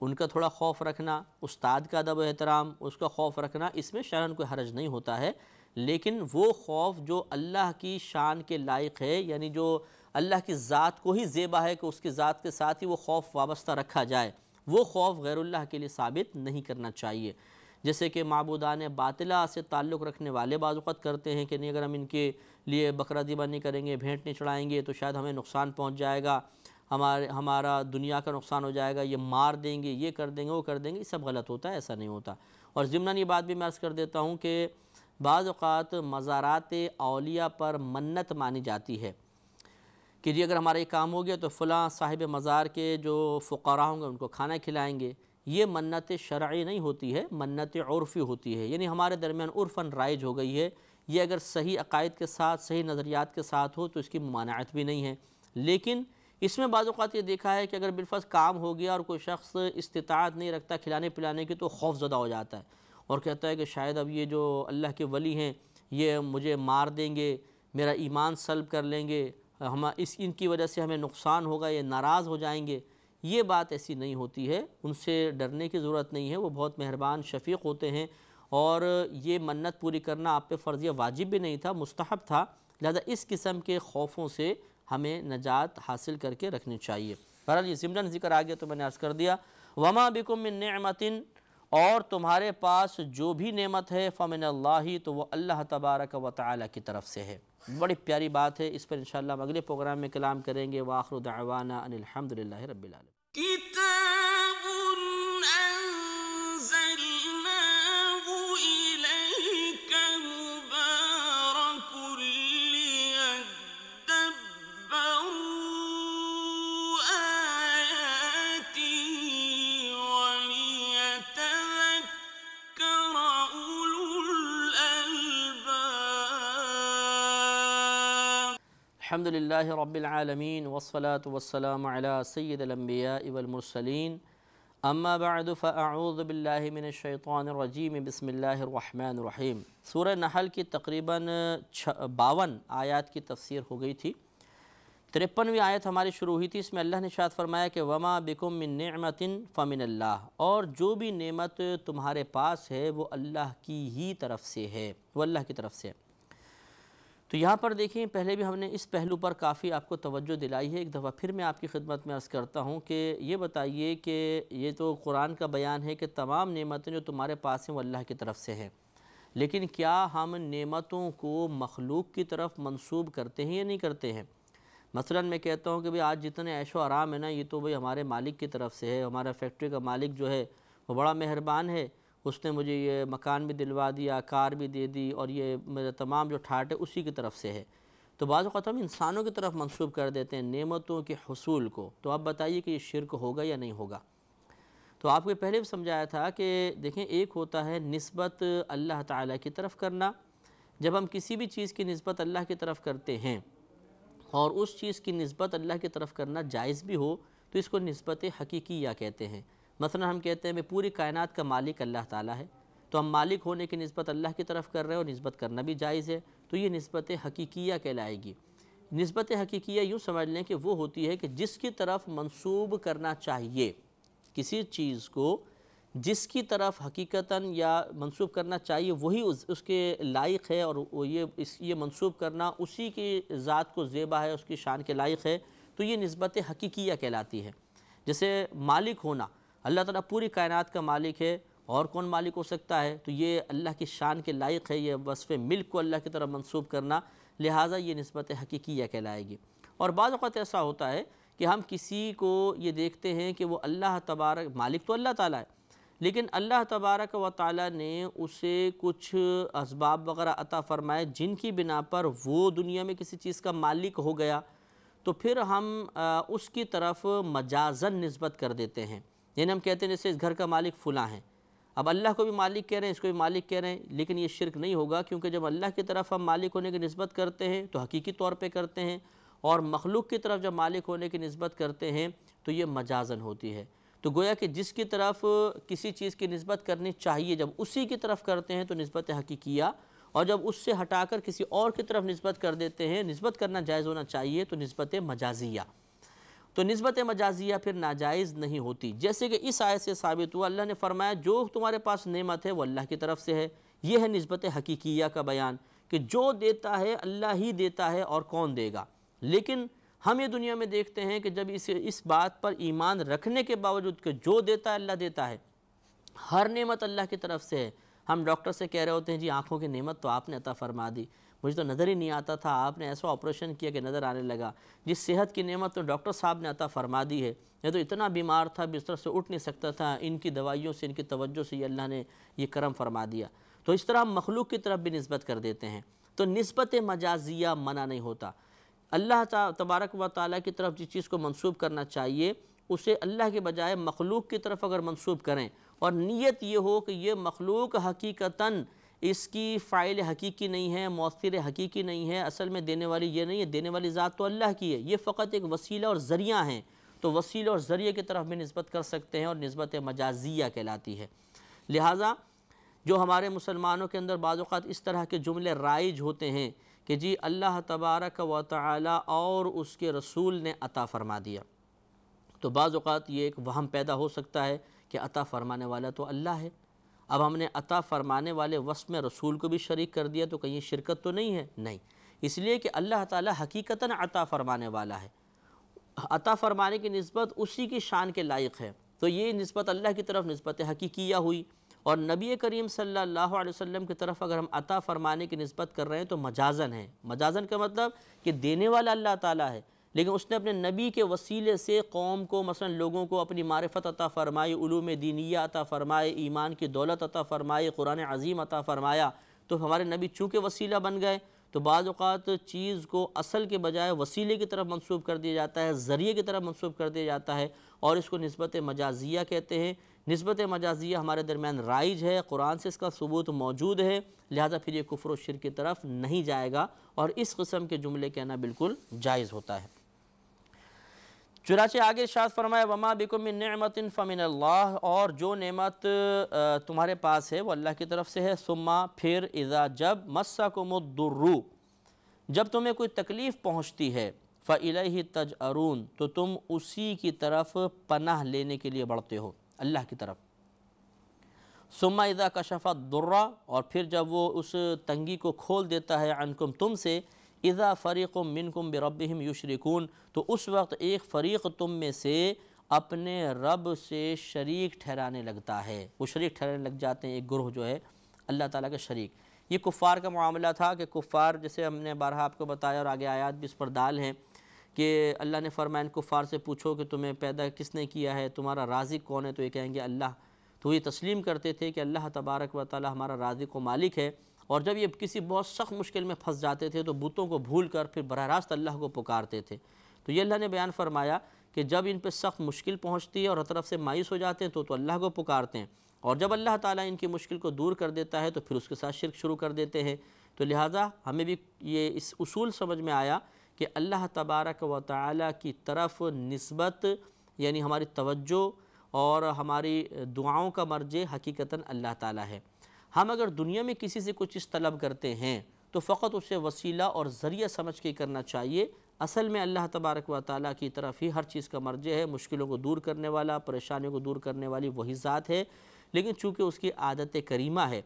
ان کا تھوڑا خوف رکھنا، استاد کا ادب و احترام، اس کا خوف رکھنا، اس میں شرعاً کوئی حرج نہیں ہوتا ہے، لیکن وہ خوف جو اللہ کی شان کے لائق ہے، یعنی جو اللہ کی ذات کو ہی زیبا ہے کہ اس کی ذات کے ساتھ ہی وہ خوف وابستہ رکھا جائے، وہ خوف غیر اللہ کے لیے ثابت نہیں کرنا چاہیے۔ جیسے کہ معبودان باطلہ سے تعلق رکھنے والے بعض اوقات کرتے ہیں کہ نہیں اگر ہم ان کے لیے بکرا ذبح نہیں کریں گے، بھینٹ نہیں چڑھائیں گے تو شاید ہمیں نقصان پہنچ جائے گا، ہمارا دنیا کا نقصان ہو جائے گا، یہ مار دیں گے، یہ کر دیں گے، وہ کر دیں گے، یہ سب غلط ہوتا ہے، ایسا نہیں ہوتا۔ اور ضمناً یہ بات بھی میں عرض کر دیتا ہوں کہ بعض اوقات مزارات اولیاء پر منت مانی جاتی ہے کہ جی اگر ہمارا یہ کام ہو گیا تو فلاں صاحب مزار کے جو فقراء ہوں گے ان کو کھانا کھلائیں گے۔ یہ منت شرعی نہیں ہوتی ہے، منت عرفی ہوتی ہے، یعنی ہمارے درمیان عرفاً رائج ہو گئی ہے۔ یہ اگر صحیح عقائد کے ساتھ، صحیح نظریات کے ساتھ ہو تو اس کی ممانعت بھی نہیں ہے، لیکن اس میں بعض اوقات یہ دیکھا ہے کہ اگر بالفرض کام ہو گیا اور کوئی شخص استطاعت نہیں رکھتا کھلانے پلانے کی تو خوف زدہ ہو جاتا ہے اور کہتا ہے کہ شاید اب یہ جو اللہ کے ولی ہیں یہ مجھے مار دیں گے، میرا ایمان سلب کر لیں گے، ان کی وجہ سے ہمیں نقصان ہوگا، یہ ناراض ہو جائیں گے۔ یہ بات ایسی نہیں ہوتی ہے، ان سے ڈرنے کی ضرورت نہیں ہے، وہ بہت مہربان شفیق ہوتے ہیں، اور یہ منت پوری کرنا آپ پہ فرضیہ واجب بھی نہیں تھا، مستحب تھا، لہذا اس قسم کے خوفوں سے ہمیں نجات حاصل کر کے رکھنی چاہیے۔ بہرحال یہ ضمناً ذکر آ گیا تو میں نے عرض کر دیا وما بکم من نعمت، اور تمہارے پاس جو بھی نعمت ہے فمن اللہ، تو وہ اللہ تبارک و تعالی کی طرف سے ہے۔ بڑی پیاری بات ہے، اس پر انشاءاللہ ہم اگلے پروگرام میں کلام کریں گے۔ وآخر دعوانا ان الحمدللہ رب العالمین۔ کتاب انزلناه الیک مبارک لیدبروا آیاته ولیتذکر اولو الالباب۔ الحمد للہ رب العالمین والصلاة والسلام علی سید الانبیاء والمرسلین، اما بعد فاعوذ باللہ من الشیطان الرجیم، بسم اللہ الرحمن الرحیم۔ سورہ نحل کی تقریباً 52 آیات کی تفسیر ہو گئی تھی۔ 53ویں آیت ہماری شروع ہوئی تھی، اس میں اللہ نے ارشاد فرمایا کہ وما بکم من نعمت فمن اللہ، اور جو بھی نعمت تمہارے پاس ہے وہ اللہ کی ہی طرف سے ہے، وہ اللہ کی طرف سے ہے۔ تو یہاں پر دیکھیں، پہلے بھی ہم نے اس پہلو پر کافی آپ کو توجہ دلائی ہے، ایک دفعہ پھر میں آپ کی خدمت میں عرض کرتا ہوں کہ یہ بتائیے کہ یہ تو قرآن کا بیان ہے کہ تمام نعمتیں جو تمہارے پاس ہیں وہ اللہ کی طرف سے ہیں، لیکن کیا ہم نعمتوں کو مخلوق کی طرف منسوب کرتے ہیں یا نہیں کرتے ہیں؟ مثلا میں کہتا ہوں کہ بھئی آج جتنے عیش و آرام ہے نا، یہ تو بھئی ہمارے مالک کی طرف سے ہے، ہمارا فیکٹری کا مالک جو ہے وہ بڑا مہربان ہے، اس نے مجھے یہ مکان بھی دلوا دیا، کار بھی دے دی، اور یہ میرا تمام جو ٹھاٹ ہے اسی کی طرف سے ہے۔ تو بعض اوقات ہم انسانوں کی طرف منسوب کر دیتے ہیں نعمتوں کے حصول کو، تو آپ بتائیے کہ یہ شرک ہوگا یا نہیں ہوگا؟ تو آپ کو پہلے بھی سمجھایا تھا کہ دیکھیں، ایک ہوتا ہے نسبت اللہ تعالیٰ کی طرف کرنا، جب ہم کسی بھی چیز کی نسبت اللہ کی طرف کرتے ہیں اور اس چیز کی نسبت اللہ کی طرف کرنا جائز بھی ہو تو اس کو نسبت حقیقیہ کہتے ہیں۔ مثلا ہم کہتے ہیں کہ پوری کائنات کا مالک اللہ تعالیٰ ہے، تو ہم مالک ہونے کی نسبت اللہ کی طرف کر رہے ہیں اور نسبت کرنا بھی جائز ہے، تو یہ نسبت حقیقیہ کہلائے گی۔ نسبت حقیقیہ یوں سمجھ لیں کہ وہ ہوتی ہے کہ جس کی طرف منسوب کرنا چاہیے، کسی چیز کو جس کی طرف حقیقتاً یا منسوب کرنا چاہیے وہی اس کے لائق ہے، اور یہ منسوب کرنا اسی کی ذات کو زیبا ہے، اس کی شان کے لائق ہے، تو یہ نسبت حقیقیہ کہلاتی ہے۔ جیسے مالک ہونا، اللہ تعالیٰ پوری کائنات کا مالک ہے، اور کون مالک ہو سکتا ہے؟ تو یہ اللہ کی شان کے لائق ہے، یہ وصف ملک کو اللہ کی طرف منسوب کرنا، لہٰذا یہ نسبت حقیقیہ کہلائے گی۔ اور بعض اوقات ایسا ہوتا ہے کہ ہم کسی کو یہ دیکھتے ہیں کہ وہ اللہ تبارک، مالک تو اللہ تعالیٰ ہے، لیکن اللہ تبارک و تعالیٰ نے اسے کچھ اسباب وغیرہ عطا فرمائے جن کی بنا پر وہ دنیا میں کسی چیز کا مالک ہو گیا، تو پھر ہم اس کی طرف مجازن نسبت کر دیتے ہیں۔ یعنی ہم کہتے ہیں جیسے اس گھر کا مالک فلاں ہے، اب اللہ کو بھی مالک کہہ رہے ہیں، اس کو بھی مالک کہہ رہے ہیں، لیکن یہ شرک نہیں ہوگا، کیونکہ جب اللہ کی طرف ہم مالک ہونے کی نسبت کرتے ہیں تو حقیقی طور پہ کرتے ہیں، اور مخلوق کی طرف جب مالک ہونے کی نسبت کرتے ہیں تو یہ مجازن ہوتی ہے۔ تو گویا کہ جس کی طرف کسی چیز کی نسبت کرنی چاہیے جب اسی کی طرف کرتے ہیں تو نسبت حقیقیہ، اور جب اس سے ہٹا کر کسی اور کی طرف نسبت کر دیتے ہیں، نسبت کرنا جائز ہونا چاہیے، تو نسبت مجازیہ۔ تو نسبت مجازیہ پھر ناجائز نہیں ہوتی، جیسے کہ اس آیت سے ثابت ہوا، اللہ نے فرمایا جو تمہارے پاس نعمت ہے وہ اللہ کی طرف سے ہے۔ یہ ہے نسبت حقیقیہ کا بیان کہ جو دیتا ہے اللہ ہی دیتا ہے، اور کون دے گا۔ لیکن ہم یہ دنیا میں دیکھتے ہیں کہ جب اس بات پر ایمان رکھنے کے باوجود کہ جو دیتا ہے اللہ دیتا ہے، ہر نعمت اللہ کی طرف سے ہے، ہم ڈاکٹر سے کہہ رہے ہوتے ہیں جی آنکھوں کی نعمت تو آپ نے عطا فرما دی، مجھے تو نظر ہی نہیں آتا تھا، آپ نے ایسا آپریشن کیا کہ نظر آنے لگا، جس صحت کی نعمت تو ڈاکٹر صاحب نے عطا فرما دی ہے، یہ تو اتنا بیمار تھا بستر سے اٹھ نہیں سکتا تھا، ان کی دوائیوں سے، ان کی توجہ سے یہ اللہ نے یہ کرم فرما دیا۔ تو اس طرح ہم مخلوق کی طرف بھی نسبت کر دیتے ہیں، تو نسبت مجازیہ منع نہیں ہوتا۔ اللہ تبارک و تعالیٰ کی طرف جس چیز کو منسوب کرنا چاہیے اسے اللہ کے بجائے مخلوق کی طرف اگر منسوب کریں، اور نیت یہ ہو کہ یہ مخلوق حقیقتاً اس کی فاعل حقیقی نہیں ہے، مؤثر حقیقی نہیں ہے، اصل میں دینے والی یہ نہیں ہے، دینے والی ذات تو اللہ کی ہے، یہ فقط ایک وسیلہ اور ذریعہ ہیں، تو وسیلہ اور ذریعے کی طرف بھی نسبت کر سکتے ہیں، اور نسبت مجازیہ کہلاتی ہے۔ لہٰذا جو ہمارے مسلمانوں کے اندر بعض اوقات اس طرح کے جملے رائج ہوتے ہیں کہ جی اللہ تبارک و تعالی اور اس کے رسول نے عطا فرما دیا، تو بعض اوقات یہ ایک وہم پیدا ہو سکتا ہے کہ عطا فرمانے والا تو اللہ ہے، اب ہم نے عطا فرمانے والے وصف میں رسول کو بھی شریک کر دیا تو کہیں شرکت تو نہیں ہے؟ نہیں، اس لیے کہ اللہ تعالی حقیقتاً عطا فرمانے والا ہے، عطا فرمانے کی نسبت اسی کی شان کے لائق ہے، تو یہ نسبت اللہ کی طرف نسبت حقیقیہ ہوئی۔ اور نبی کریم صلی اللہ علیہ وسلم کی طرف اگر ہم عطا فرمانے کی نسبت کر رہے ہیں تو مجازن ہے۔ مجازن کا مطلب کہ دینے والا اللہ تعالیٰ ہے، لیکن اس نے اپنے نبی کے وسیلے سے قوم کو، مثلا لوگوں کو اپنی معرفت عطا فرمائی، علوم دینیہ عطا فرمائے، ایمان کی دولت عطا فرمائی، قرآن عظیم عطا فرمایا، تو ہمارے نبی چونکہ وسیلہ بن گئے تو بعض اوقات چیز کو اصل کے بجائے وسیلے کی طرف منسوب کر دیا جاتا ہے، ذریعے کی طرف منسوب کر دیا جاتا ہے، اور اس کو نسبت مجازیہ کہتے ہیں۔ نسبت مجازیہ ہمارے درمیان رائج ہے، قرآن سے اس کا ثبوت موجود ہے، لہذا پھر یہ کفر و شرک کی طرف نہیں جائے گا، اور اس قسم کے جملے کہنا بالکل جائز ہوتا ہے۔ چنانچہ آگے ارشاد فرمایا وما بکم من نعمت فمن اللہ، اور جو نعمت تمہارے پاس ہے وہ اللہ کی طرف سے ہے، ثم پھر اذا جب مسکم الضر، جب تمہیں کوئی تکلیف پہنچتی ہے، فَإِلَيْهِ تَجْأَرُونَ تو تم اسی کی طرف پناہ لینے کے لیے بڑھتے ہو، اللہ کی طرف۔ ثُمَّ إِذَا كَشَفَ الضُّرَّ اور پھر جب وہ اس تنگی کو کھول دیتا ہے عنکم تم سے، اِذَا فَرِيقٌ مِّنْكُمْ بِرَبِّهِمْ يُشْرِكُونَ تو اس وقت ایک فریق تم میں سے اپنے رب سے شریک ٹھہرانے لگتا ہے، وہ شریک ٹھہرانے لگ جاتے ہیں، ایک گروہ جو ہے اللہ تعالیٰ کے شریک۔ یہ کفار کا معاملہ تھا کہ کفار، جیسے ہم نے بارہا آپ کو بتایا اور آگے آیات بھی اس پر دال ہیں، کہ اللہ نے فرمایا ان کفار سے پوچھو کہ تمہیں پیدا کس نے کیا ہے، تمہارا رازق کون ہے، تو یہ کہیں گے اللہ۔ تو یہ تسلیم کرتے تھے کہ اللہ تبارک و تعالی ہمارا رازق و مالک ہے، اور جب یہ کسی بہت سخت مشکل میں پھنس جاتے تھے تو بتوں کو بھول کر پھر براہ راست اللہ کو پکارتے تھے۔ تو یہ اللہ نے بیان فرمایا کہ جب ان پہ سخت مشکل پہنچتی ہے اور ہر طرف سے مایوس ہو جاتے ہیں تو اللہ کو پکارتے ہیں، اور جب اللہ تعالیٰ ان کی مشکل کو دور کر دیتا ہے تو پھر اس کے ساتھ شرک شروع کر دیتے ہیں۔ تو لہٰذا ہمیں بھی یہ اس اصول سمجھ میں آیا کہ اللہ تبارک و تعالیٰ کی طرف نسبت، یعنی ہماری توجہ اور ہماری دعاؤں کا مرجع حقیقتاً اللہ تعالیٰ ہے۔ ہم اگر دنیا میں کسی سے کچھ چیز طلب کرتے ہیں تو فقط اسے وسیلہ اور ذریعہ سمجھ کے کرنا چاہیے، اصل میں اللہ تبارک و تعالیٰ کی طرف ہی ہر چیز کا مرجع ہے، مشکلوں کو دور کرنے والا، پریشانیوں کو دور کرنے والی وہی ذات ہے۔ لیکن چونکہ اس کی عادت کریمہ ہے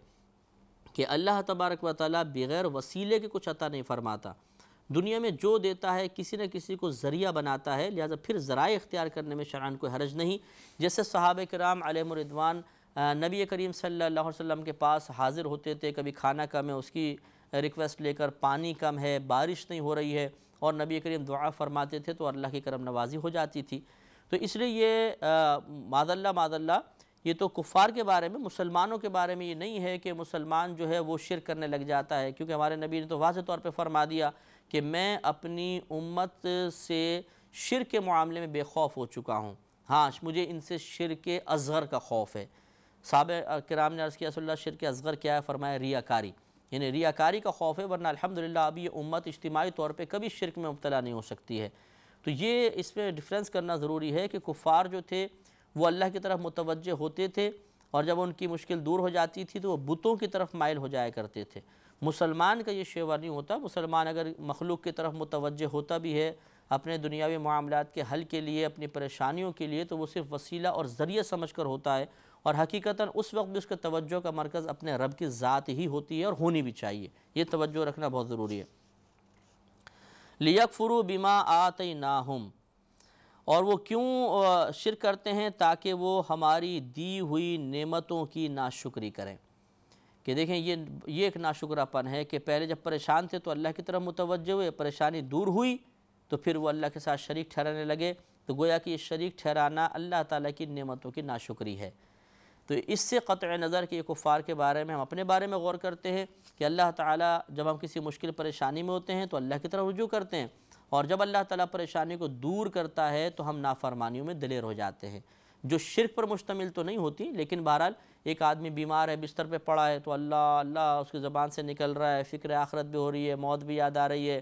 کہ اللہ تبارک و تعالیٰ بغیر وسیلے کے کچھ عطا نہیں فرماتا، دنیا میں جو دیتا ہے کسی نہ کسی کو ذریعہ بناتا ہے، لہٰذا پھر ذرائع اختیار کرنے میں شرعاً کوئی حرج نہیں۔ جیسے صحابہ کرام علیہم الرضوان نبی کریم صلی اللہ علیہ وسلم کے پاس حاضر ہوتے تھے، کبھی کھانا کم ہے اس کی ریکویسٹ لے کر، پانی کم ہے، بارش نہیں ہو رہی ہے، اور نبی کریم دعا فرماتے تھے تو اللہ کی کرم نوازی ہو جاتی تھی۔ تو اس لیے یہ معاذ اللہ یہ تو کفار کے بارے میں، مسلمانوں کے بارے میں یہ نہیں ہے کہ مسلمان جو ہے وہ شرک کرنے لگ جاتا ہے، کیونکہ ہمارے نبی نے تو واضح طور پہ فرما دیا کہ میں اپنی امت سے شرک کے معاملے میں بے خوف ہو چکا ہوں، ہاں مجھے ان سے شرک اصغر کا خوف ہے۔ صحابہ کرام نے عرض کیا رسول اللہ شرک اصغر کیا ہے؟ فرمایا ریاکاری، یعنی ریاکاری کا خوف ہے، ورنہ الحمدللہ اب یہ امت اجتماعی طور پہ کبھی شرک میں مبتلا نہیں ہو سکتی ہے۔ تو یہ اس میں ڈیفرنس کرنا ضروری ہے کہ کفار جو تھے وہ اللہ کی طرف متوجہ ہوتے تھے، اور جب ان کی مشکل دور ہو جاتی تھی تو وہ بتوں کی طرف مائل ہو جایا کرتے تھے۔ مسلمان کا یہ شیوا نہیں ہوتا، مسلمان اگر مخلوق کی طرف متوجہ ہوتا بھی ہے اپنے دنیاوی معاملات کے حل کے لیے، اپنی پریشانیوں کے لیے، تو وہ صرف وسیلہ اور ذریعہ سمجھ کر ہوتا ہے، اور حقیقتاً اس وقت بھی اس کے توجہ کا مرکز اپنے رب کی ذات ہی ہوتی ہے، اور ہونی بھی چاہیے، یہ توجہ رکھنا بہت ضروری ہے۔ لِيَكْفُرُوا بِمَا آتَيْنَاهُمْ اور وہ کیوں شرک کرتے ہیں؟ تاکہ وہ ہماری دی ہوئی نعمتوں کی ناشکری کریں۔ کہ دیکھیں یہ ایک ناشکرہ پن ہے کہ پہلے جب پریشان تھے تو اللہ کی طرف متوجہ ہوئے، پریشانی دور ہوئی تو پھر وہ اللہ کے ساتھ شریک ٹھہرانے لگے، تو گویا کہ یہ شریک ٹھہرانا اللہ تعالیٰ کی نعمتوں کی ناشکری ہے۔ تو اس سے قطع نظر کہ یہ کفار کے بارے میں، ہم اپنے بارے میں غور کرتے ہیں کہ اللہ تعالیٰ جب ہم کسی مشکل پریشانی میں ہوتے ہیں تو اللہ کی طرف رجوع کرتے ہیں، اور جب اللہ تعالیٰ پریشانی کو دور کرتا ہے تو ہم نافرمانیوں میں دلیر ہو جاتے ہیں، جو شرک پر مشتمل تو نہیں ہوتی، لیکن بہرحال ایک آدمی بیمار ہے، بستر پہ پڑا ہے تو اللہ اللہ اس کی زبان سے نکل رہا ہے، فکر آخرت بھی ہو رہی ہے، موت بھی یاد آ رہی ہے،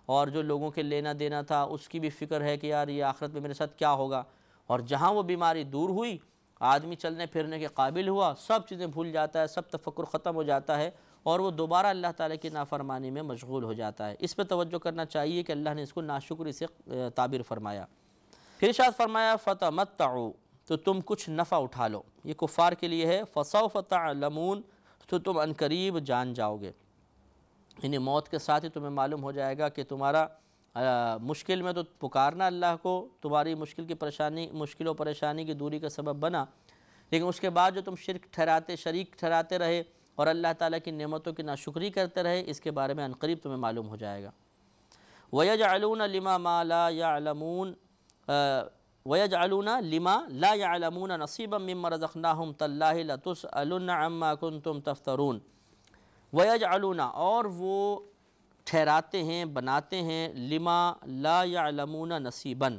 اور جو لوگوں کے لینا دینا تھا اس کی بھی فکر ہے کہ یار یہ آخرت میں میرے ساتھ کیا ہوگا، اور جہاں وہ بیماری دور ہوئی، آدمی چلنے پھرنے کے قابل ہوا، سب چیزیں بھول جاتا ہے، سب تفکر ختم ہو جاتا ہے، اور وہ دوبارہ اللہ تعالیٰ کی نافرمانی میں مشغول ہو جاتا ہے۔ اس پہ توجہ کرنا چاہیے کہ اللہ نے اس کو ناشکری سے تعبیر فرمایا۔ پھر ارشاد فرمایا فَتَمَتَّعُوا تو تم کچھ نفع اٹھا لو، یہ کفار کے لیے ہے، فَسَوْفَ تَعْلَمُونَ تو تم عنقریب جان جاؤ گے، یعنی موت کے ساتھ ہی تمہیں معلوم ہو جائے گا کہ تمہارا مشکل میں تو پکارنا اللہ کو تمہاری مشکل و پریشانی کی دوری کا سبب بنا، لیکن اس کے بعد جو تم شریک ٹھہراتے رہے اور اللہ تعالیٰ کی نعمتوں کی ناشکری کرتے رہے، اس کے بارے میں عنقریب تمہیں معلوم ہو جائے گا۔ وَيَجْعَلُونَ لِمَا مَا لَا يَعْلَمُونَ وَيَجْعَلُونَ لِمَا لَا يَعْلَمُونَ نَصِيبًا مِّمَّا رَزَقْنَاهُمْ تَاللَّهِ لَتُسْأَلُنَّ عَمَّا كُنتُمْ تَفْتَرُونَ وَيَجْعَلُونَ اور وہ ٹھہراتے ہیں، بناتے ہیں، لما لا يعلمون نصیباً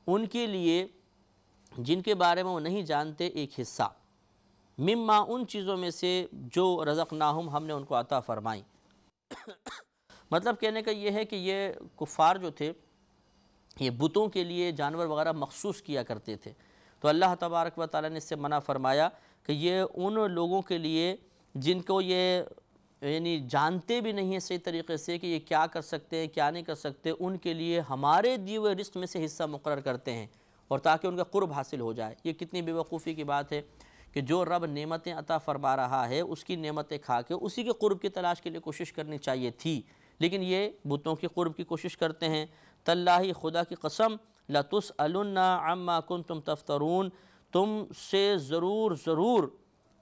ان کے لیے جن کے بارے میں وہ نہیں جانتے ایک حصہ، مما ان چیزوں میں سے جو رزقناہم ہم نے ان کو عطا فرمائیں۔ مطلب کہنے کا یہ ہے کہ یہ کفار جو تھے یہ بتوں کے لیے جانور وغیرہ مخصوص کیا کرتے تھے، تو اللہ تبارک و تعالیٰ نے اس سے منع فرمایا کہ یہ ان لوگوں کے لیے جن کو یہ یعنی جانتے بھی نہیں ہیں صحیح طریقے سے کہ یہ کیا کر سکتے ہیں کیا نہیں کر سکتے، ان کے لیے ہمارے دیے ہوئے رزق میں سے حصہ مقرر کرتے ہیں اور تاکہ ان کا قرب حاصل ہو جائے۔ یہ کتنی بے وقوفی کی بات ہے کہ جو رب نعمتیں عطا فرما رہا ہے اس کی نعمتیں کھا کے اسی کے قرب کی تلاش کے لیے کوشش کرنی چاہیے تھی، لیکن یہ بتوں کی قرب کی کوشش کرتے ہیں۔ تاللہ خدا کی قسم لَتُسْأَلُنَّ عَمَّا كُنْتُمْ تَفْتَرُونَ، تم سے ضرور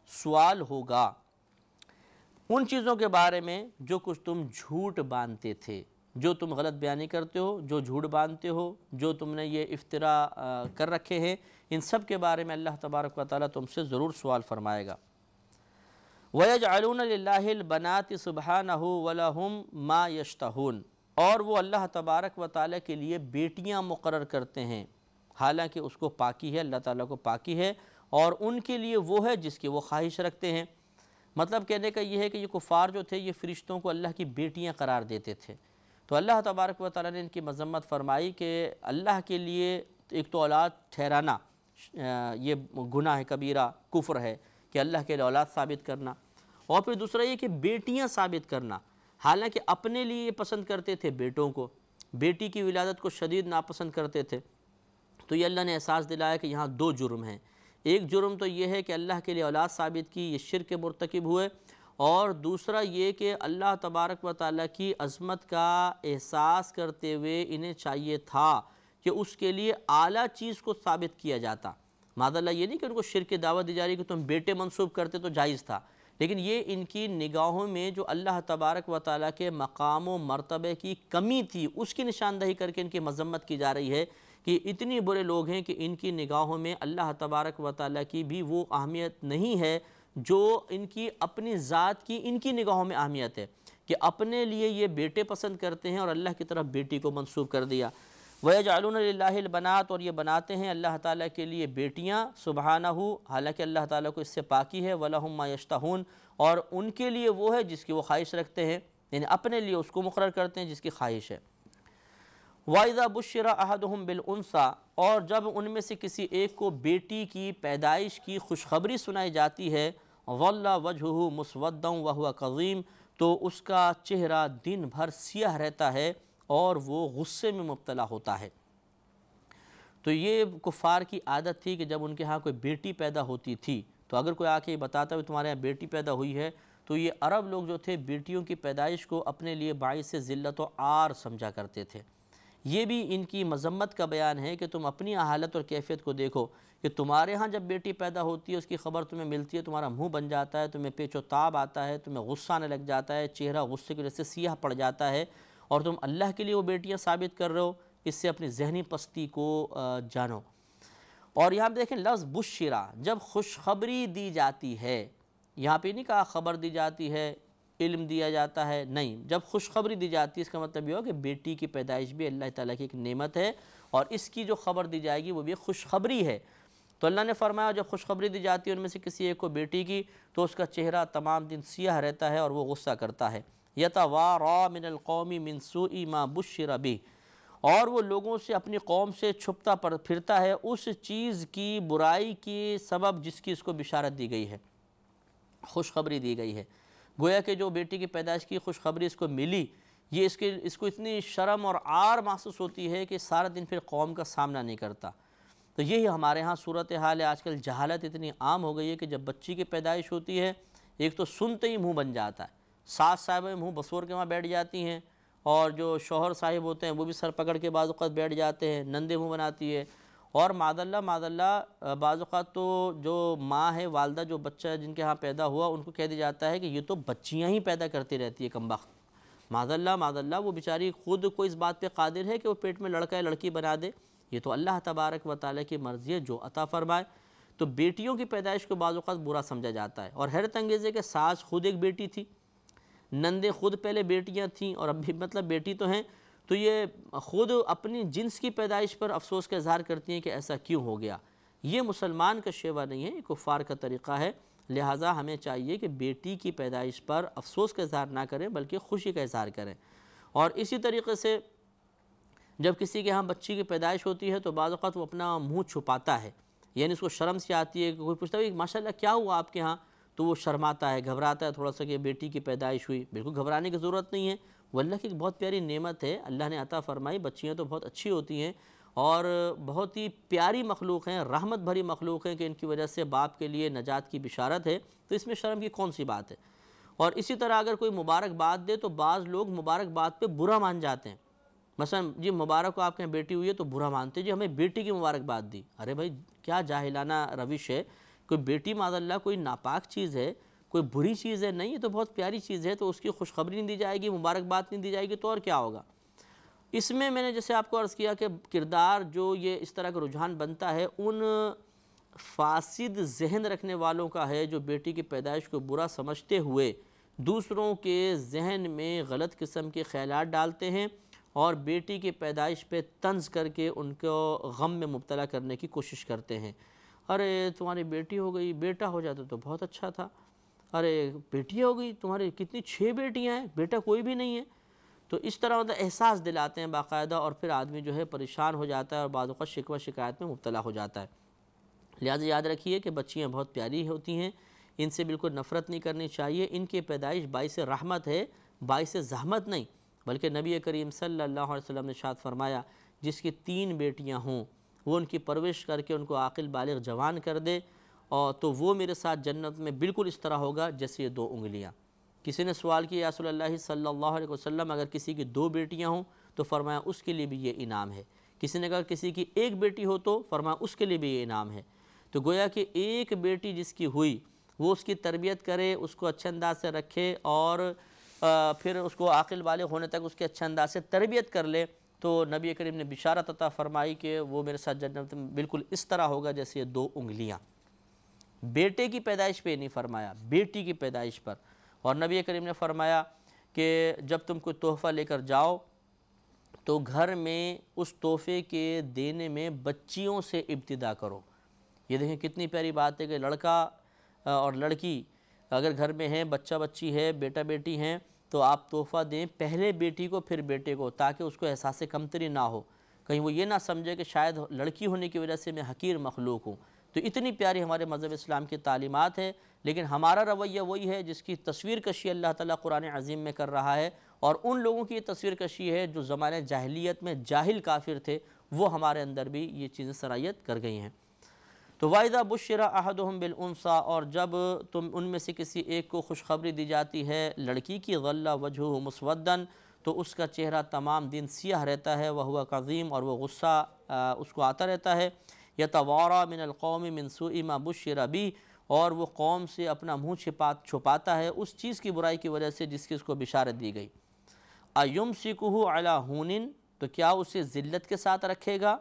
سوال ہوگا ان چیزوں کے بارے میں جو کچھ تم جھوٹ باندھتے تھے، جو تم غلط بیانی کرتے ہو، جو جھوٹ باندھتے ہو، جو تم نے یہ افتراء کر رکھے ہیں، ان سب کے بارے میں اللہ تبارک و تعالیٰ تم سے ضرور سوال فرمائے گا۔ وَيَجْعَلُونَ لِلَّهِ الْبَنَاتِ سُبْحَانَهُ وَلَهُمْ مَا يَشْتَهُونَ، اور وہ اللہ تبارک و تعالیٰ کے لیے بیٹیاں مقرر کرتے ہیں، حالانکہ اس کو پاکی ہے، اللہ تعالیٰ کو پاکی ہے، اور ان کے لیے وہ ہے جس کی وہ خواہش رکھتے ہیں۔ مطلب کہنے کا یہ ہے کہ یہ کفار جو تھے یہ فرشتوں کو اللہ کی بیٹیاں قرار دیتے تھے، تو اللہ تبارک و تعالیٰ نے ان کی مذمت فرمائی کہ اللہ کے لیے ایک تو اولاد ٹھہرانا یہ گناہ کبیرہ کفر ہے کہ اللہ کے لیے اولاد ثابت کرنا، اور پھر دوسرا یہ کہ بیٹیاں ثابت کرنا، حالانکہ اپنے لیے یہ پسند کرتے تھے بیٹوں کو، بیٹی کی ولادت کو شدید ناپسند کرتے تھے۔ تو یہ اللہ نے احساس دلایا کہ یہاں دو جرم ہیں، ایک جرم تو یہ ہے کہ اللہ کے لیے اولاد ثابت کی، یہ شرک مرتکب ہوئے، اور دوسرا یہ کہ اللہ تبارک و تعالیٰ کی عظمت کا احساس کرتے ہوئے انہیں چاہیے تھا کہ اس کے لیے اعلیٰ چیز کو ثابت کیا جاتا۔ معاذ یہ نہیں کہ ان کو شرک کی دعوت دی جا رہی کہ تم بیٹے منسوب کرتے تو جائز تھا، لیکن یہ ان کی نگاہوں میں جو اللہ تبارک و تعالیٰ کے مقام و مرتبے کی کمی تھی اس کی نشاندہی کر کے ان کی مذمت کی جا رہی ہے کہ اتنی برے لوگ ہیں کہ ان کی نگاہوں میں اللہ تبارک و تعالیٰ کی بھی وہ اہمیت نہیں ہے جو ان کی اپنی ذات کی ان کی نگاہوں میں اہمیت ہے، کہ اپنے لیے یہ بیٹے پسند کرتے ہیں اور اللہ کی طرف بیٹی کو منسوب کر دیا۔ وَيَجْعَلُونَ لِلَّهِ الْبَنَاتِ، اور یہ بناتے ہیں اللہ تعالیٰ کے لیے بیٹیاں، سبحانہ، حالانکہ اللہ تعالیٰ کو اس سے پاکی ہے، وَلَهُمْ مَا يَشْتَهُونَ، اور ان کے لیے وہ ہے جس کی وہ خواہش رکھتے ہیں، یعنی اپنے لیے اس کو مقرر کرتے ہیں جس کی خواہش ہے۔ وَإِذَا بُشِّرَ أَحَدُهُمْ بِالْأُنثَىٰ، اور جب ان میں سے کسی ایک کو بیٹی کی پیدائش کی خوشخبری سنائی جاتی ہے، ظَلَّ وَجْهُهُ مُسْوَدًّا وَهُوَ كَظِيمٌ، تو اس کا چہرہ دن بھر سیاہ رہتا ہے اور وہ غصے میں مبتلا ہوتا ہے۔ تو یہ کفار کی عادت تھی کہ جب ان کے ہاں کوئی بیٹی پیدا ہوتی تھی تو اگر کوئی آ کے بتاتا ہے تمہارے یہاں بیٹی پیدا ہوئی ہے تو یہ عرب لوگ جو تھے بیٹیوں کی پیدائش کو اپنے لیے باعث ذلت و عار سمجھا کرتے تھے۔ یہ بھی ان کی مذمت کا بیان ہے کہ تم اپنی حالت اور کیفیت کو دیکھو کہ تمہارے ہاں جب بیٹی پیدا ہوتی ہے اس کی خبر تمہیں ملتی ہے، تمہارا منہ بن جاتا ہے، تمہیں پیچ و تاب آتا ہے، تمہیں غصہ آنے لگ جاتا ہے، چہرہ غصے کی وجہ سے سیاہ پڑ جاتا ہے، اور تم اللہ کے لیے وہ بیٹیاں ثابت کر رہے ہو۔ اس سے اپنی ذہنی پستی کو جانو۔ اور یہاں پہ دیکھیں لفظ بشرا، جب خوشخبری دی جاتی ہے، یہاں پہ نہیں کہا خبر دی جاتی ہے، علم دیا جاتا ہے، نہیں، جب خوشخبری دی جاتی ہے اس کا مطلب یہ ہو کہ بیٹی کی پیدائش بھی اللہ تعالیٰ کی ایک نعمت ہے اور اس کی جو خبر دی جائے گی وہ بھی خوشخبری ہے۔ تو اللہ نے فرمایا جب خوشخبری دی جاتی ہے ان میں سے کسی ایک کو بیٹی کی تو اس کا چہرہ تمام دن سیاہ رہتا ہے اور وہ غصہ کرتا ہے۔ یتوارا من القوم من سوء ما بشر بہ، اور وہ لوگوں سے اپنی قوم سے چھپتا پھرتا ہے اس چیز کی برائی کی سبب جس کی اس کو بشارت دی گئی ہے، خوشخبری دی گئی ہے۔ گویا کہ جو بیٹی کی پیدائش کی خوشخبری اس کو ملی، یہ اس کو اتنی شرم اور عار محسوس ہوتی ہے کہ سارا دن پھر قوم کا سامنا نہیں کرتا۔ تو یہی ہمارے ہاں صورتحال ہے، آج کل جہالت اتنی عام ہو گئی ہے کہ جب بچی کی پیدائش ہوتی ہے ایک تو سنتے ہی منہ بن جاتا ہے، ساس صاحبیں منہ بسور کے وہاں بیٹھ جاتی ہیں، اور جو شوہر صاحب ہوتے ہیں وہ بھی سر پکڑ کے بعض اوقات بیٹھ جاتے ہیں، نندے منہ بناتی ہے، اور معاذ اللہ بعض اوقات تو جو ماں ہے، والدہ، جو بچہ جن کے ہاں پیدا ہوا ان کو کہہ دیا جاتا ہے کہ یہ تو بچیاں ہی پیدا کرتی رہتی ہے کمبخت۔ معاذ اللہ وہ بیچاری خود کو اس بات پہ قادر ہے کہ وہ پیٹ میں لڑکا ہے لڑکی بنا دے؟ یہ تو اللہ تبارک و تعالیٰ کی مرضی ہے جو عطا فرمائے۔ تو بیٹیوں کی پیدائش کو بعض اوقات برا سمجھا جاتا ہے، اور حیرت انگیز ہے کہ ساس خود ایک بیٹی تھی، نندے خود پہلے بیٹیاں تھیں اور اب بھی مطلب بیٹی تو ہیں، تو یہ خود اپنی جنس کی پیدائش پر افسوس کا اظہار کرتی ہیں کہ ایسا کیوں ہو گیا۔ یہ مسلمان کا شیوہ نہیں ہے، یہ کفار کا طریقہ ہے، لہٰذا ہمیں چاہیے کہ بیٹی کی پیدائش پر افسوس کا اظہار نہ کریں بلکہ خوشی کا اظہار کریں۔ اور اسی طریقے سے جب کسی کے ہاں بچی کی پیدائش ہوتی ہے تو بعض اوقات وہ اپنا منہ چھپاتا ہے، یعنی اس کو شرم سی آتی ہے کہ کوئی پوچھتا ہے ماشاءاللہ کیا ہوا آپ کے ہاں، تو وہ شرماتا ہے، گھبراتا ہے تھوڑا سا کہ بیٹی کی پیدائش ہوئی۔ بالکل گھبرانے کی ضرورت نہیں ہے، وہ اللہ کی ایک بہت پیاری نعمت ہے، اللہ نے عطا فرمائی۔ بچیاں تو بہت اچھی ہوتی ہیں اور بہت ہی پیاری مخلوق ہیں، رحمت بھری مخلوق ہیں کہ ان کی وجہ سے باپ کے لیے نجات کی بشارت ہے، تو اس میں شرم کی کون سی بات ہے؟ اور اسی طرح اگر کوئی مبارکباد دے تو بعض لوگ مبارکباد پہ برا مان جاتے ہیں۔ مثلا جی مبارک کو آپ کے یہاں بیٹی ہوئی ہے تو برا مانتے جی ہمیں بیٹی کی مبارکباد دی۔ ارے بھائی کیا جاہلانہ روش ہے، کوئی بیٹی معاذ اللہ کوئی ناپاک چیز ہے، کوئی بری چیز ہے؟ نہیں، یہ تو بہت پیاری چیز ہے، تو اس کی خوشخبری نہیں دی جائے گی، مبارکباد نہیں دی جائے گی تو اور کیا ہوگا؟ اس میں نے جیسے آپ کو عرض کیا کہ کردار جو یہ اس طرح کا رجحان بنتا ہے ان فاسد ذہن رکھنے والوں کا ہے جو بیٹی کی پیدائش کو برا سمجھتے ہوئے دوسروں کے ذہن میں غلط قسم کے خیالات ڈالتے ہیں اور بیٹی کی پیدائش پہ طنز کر کے ان کو غم میں مبتلا کرنے کی کوشش کرتے ہیں۔ ارے تمہاری بیٹی ہو گئی، بیٹا ہو جاتا تو بہت اچھا تھا، ارے بیٹی ہو گئی تمہاری، کتنی 6 بیٹیاں ہیں، بیٹا کوئی بھی نہیں ہے۔ تو اس طرح احساس دلاتے ہیں باقاعدہ، اور پھر آدمی جو ہے پریشان ہو جاتا ہے اور بعض اوقات شکوہ شکایت میں مبتلا ہو جاتا ہے۔ لہٰذا یاد رکھیے کہ بچیاں بہت پیاری ہوتی ہیں، ان سے بالکل نفرت نہیں کرنی چاہیے، ان کی پیدائش باعث رحمت ہے، باعث زحمت نہیں، بلکہ نبی کریم صلی اللہ علیہ وسلم نے ارشاد فرمایا جس کی 3 بیٹیاں ہوں وہ ان کی پرورش کر کے ان کو عاقل بالغ جوان کر دے اور تو وہ میرے ساتھ جنت میں بالکل اس طرح ہوگا جیسے یہ 2 انگلیاں۔ کسی نے سوال کیا یا رسول اللہ صلی اللہ علیہ وسلم اگر کسی کی 2 بیٹیاں ہوں تو فرمایا اس کے لیے بھی یہ انعام ہے۔ کسی نے کہا کسی کی 1 بیٹی ہو تو فرمایا اس کے لیے بھی یہ انعام ہے۔ تو گویا کہ 1 بیٹی جس کی ہوئی وہ اس کی تربیت کرے، اس کو اچھے انداز سے رکھے اور پھر اس کو عاقل بالغ ہونے تک اس کے اچھے انداز سے تربیت کر لے، تو نبی کریم نے بشارت عطا فرمائی کہ وہ میرے ساتھ جنت میں بالکل اس طرح ہوگا جیسے یہ 2 انگلیاں۔ بیٹے کی پیدائش پہ نہیں فرمایا، بیٹی کی پیدائش پر۔ اور نبی کریم نے فرمایا کہ جب تم کوئی تحفہ لے کر جاؤ تو گھر میں اس تحفے کے دینے میں بچیوں سے ابتدا کرو۔ یہ دیکھیں کتنی پیاری بات ہے کہ لڑکا اور لڑکی اگر گھر میں ہیں، بچہ بچی ہے، بیٹا بیٹی ہیں، تو آپ تحفہ دیں پہلے بیٹی کو پھر بیٹے کو، تاکہ اس کو احساس کمتری نہ ہو، کہیں وہ یہ نہ سمجھے کہ شاید لڑکی ہونے کی وجہ سے میں حقیر مخلوق ہوں۔ تو اتنی پیاری ہمارے مذہب اسلام کی تعلیمات ہے، لیکن ہمارا رویہ وہی ہے جس کی تصویر کشی اللہ تعالیٰ قرآن عظیم میں کر رہا ہے، اور ان لوگوں کی یہ تصویر کشی ہے جو زمانے جاہلیت میں جاہل کافر تھے، وہ ہمارے اندر بھی یہ چیزیں سرایت کر گئی ہیں۔ تو وَإِذَا بُشِّرَ أَحَدُهُمْ بِالْأُنثىٰ، اور جب تم ان میں سے کسی ایک کو خوشخبری دی جاتی ہے لڑکی کی، ظَلَّ وَجْهُهُ مُسْوَدًّا، تو اس کا چہرہ تمام دن سیاہ رہتا ہے، وَهُوَ كَظِيمٌ، اور وہ غصہ اس کو آتا رہتا ہے، يَتَوَارَى مِنَ الْقَوْمِ مِنْ سُوءِ مَا بُشِّرَ بِهِ، اور وہ قوم سے اپنا منہ چھپاتا ہے اس چیز کی برائی کی وجہ سے جس کی اس کو بشارت دی گئی۔ أَيُمْسِكُهُ عَلَى هُونٍ، تو کیا اسے ذلت کے ساتھ رکھے گا،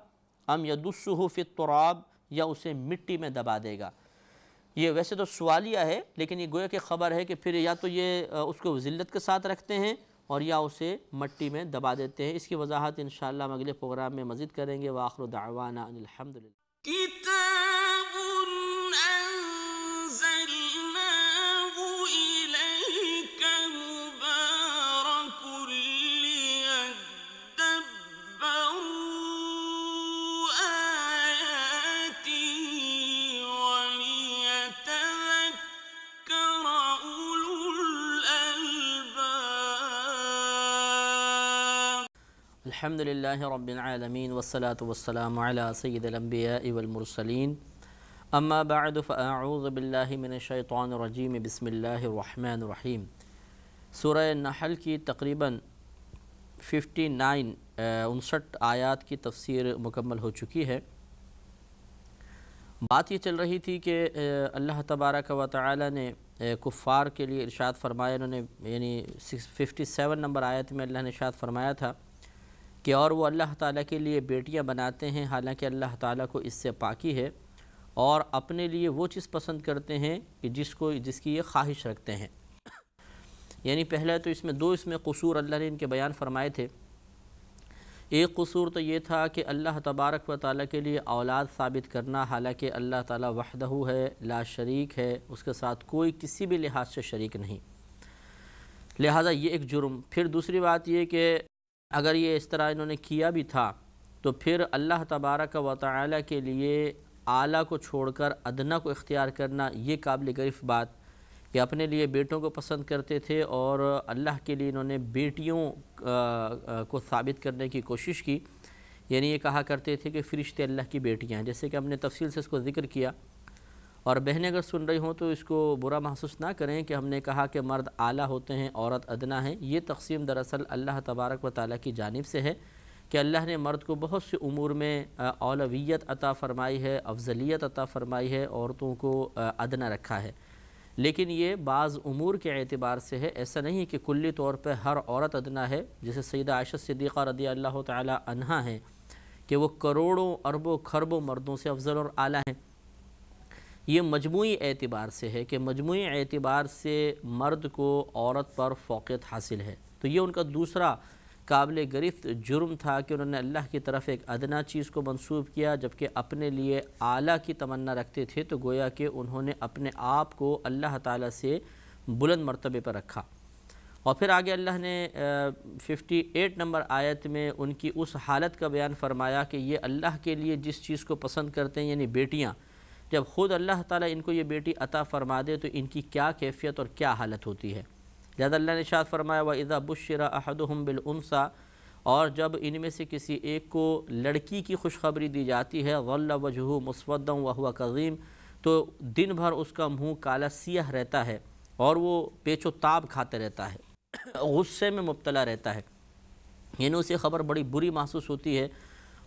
أَمْ يَدُسُّهُ فِي التُّرَابِ، یا اسے مٹی میں دبا دے گا۔ یہ ویسے تو سوالیہ ہے، لیکن یہ گویا کہ خبر ہے کہ پھر یا تو یہ اس کو ذلت کے ساتھ رکھتے ہیں اور یا اسے مٹی میں دبا دیتے ہیں۔ اس کی وضاحت انشاءاللہ ہم اگلے پروگرام میں مزید کریں گے۔ وآخر دعوانا ان الحمدللہ۔ كتاب أنزلناه إليك مبارك ليدبروا آياته وليتذكر أولو الألباب۔ الحمد للہ رب العالمین والصلاة والسلام علی سید الانبیاء والمرسلین، اما بعد فاعوذ باللہ من الشیطان الرجیم، بسم اللہ الرحمن الرحیم۔ سورہ نحل کی تقریباً 59 آیات کی تفسیر مکمل ہو چکی ہے۔ بات یہ چل رہی تھی کہ اللہ تبارک و تعالی نے کفار کے لیے ارشاد فرمایا، انہوں نے یعنی 57 نمبر آیت میں اللہ نے ارشاد فرمایا تھا کہ اور وہ اللہ تعالیٰ کے لیے بیٹیاں بناتے ہیں حالانکہ اللہ تعالیٰ کو اس سے پاکی ہے، اور اپنے لیے وہ چیز پسند کرتے ہیں کہ جس کی یہ خواہش رکھتے ہیں۔ یعنی پہلا تو اس میں قصور اللہ نے ان کے بیان فرمائے تھے۔ ایک قصور تو یہ تھا کہ اللہ تبارک و تعالیٰ کے لیے اولاد ثابت کرنا، حالانکہ اللہ تعالیٰ وحدہ ہے، لا شریک ہے، اس کے ساتھ کوئی کسی بھی لحاظ سے شریک نہیں، لہٰذا یہ ایک جرم۔ پھر دوسری بات یہ کہ اگر یہ اس طرح انہوں نے کیا بھی تھا تو پھر اللہ تبارک و تعالیٰ کے لیے اعلیٰ کو چھوڑ کر ادنیٰ کو اختیار کرنا، یہ قابل گرفت بات کہ اپنے لیے بیٹوں کو پسند کرتے تھے اور اللہ کے لیے انہوں نے بیٹیوں کو ثابت کرنے کی کوشش کی، یعنی یہ کہا کرتے تھے کہ فرشتے اللہ کی بیٹیاں ہیں، جیسے کہ ہم نے تفصیل سے اس کو ذکر کیا۔ اور بہنیں اگر سن رہی ہوں تو اس کو برا محسوس نہ کریں کہ ہم نے کہا کہ مرد اعلیٰ ہوتے ہیں، عورت ادنا ہے۔ یہ تقسیم دراصل اللہ تبارک و تعالیٰ کی جانب سے ہے کہ اللہ نے مرد کو بہت سے امور میں اولویت عطا فرمائی ہے، افضلیت عطا فرمائی ہے، عورتوں کو ادنا رکھا ہے، لیکن یہ بعض امور کے اعتبار سے ہے، ایسا نہیں کہ کلی طور پہ ہر عورت ادنا ہے۔ جیسے سیدہ عائشہ صدیقہ رضی اللہ تعالی عنہا ہیں کہ وہ کروڑوں اربوں کھربوں مردوں سے افضل اور اعلیٰ ہیں۔ یہ مجموعی اعتبار سے ہے کہ مجموعی اعتبار سے مرد کو عورت پر فوقیت حاصل ہے۔ تو یہ ان کا دوسرا قابل گرفت جرم تھا کہ انہوں نے اللہ کی طرف ایک ادنا چیز کو منسوب کیا، جبکہ اپنے لیے اعلیٰ کی تمنا رکھتے تھے، تو گویا کہ انہوں نے اپنے آپ کو اللہ تعالیٰ سے بلند مرتبے پر رکھا۔ اور پھر آگے اللہ نے 58 نمبر آیت میں ان کی اس حالت کا بیان فرمایا کہ یہ اللہ کے لیے جس چیز کو پسند کرتے ہیں، یعنی بیٹیاں، جب خود اللہ تعالیٰ ان کو یہ بیٹی عطا فرما دے تو ان کی کیا کیفیت اور کیا حالت ہوتی ہے۔ لہذا اللہ نے ارشاد فرمایا وَإِذَا بُشِّرَ أَحَدُهُمْ بِالْأُنثَىٰ، اور جب ان میں سے کسی ایک کو لڑکی کی خوشخبری دی جاتی ہے ظَلَّ وَجْهُهُ مُسْوَدًّا وَهُوَ كَظِيمٌ، تو دن بھر اس کا منہ کالا سیاہ رہتا ہے اور وہ پیچ و تاب کھاتے رہتا ہے، غصے میں مبتلا رہتا ہے، یعنی اسے خبر بڑی بری محسوس ہوتی ہے۔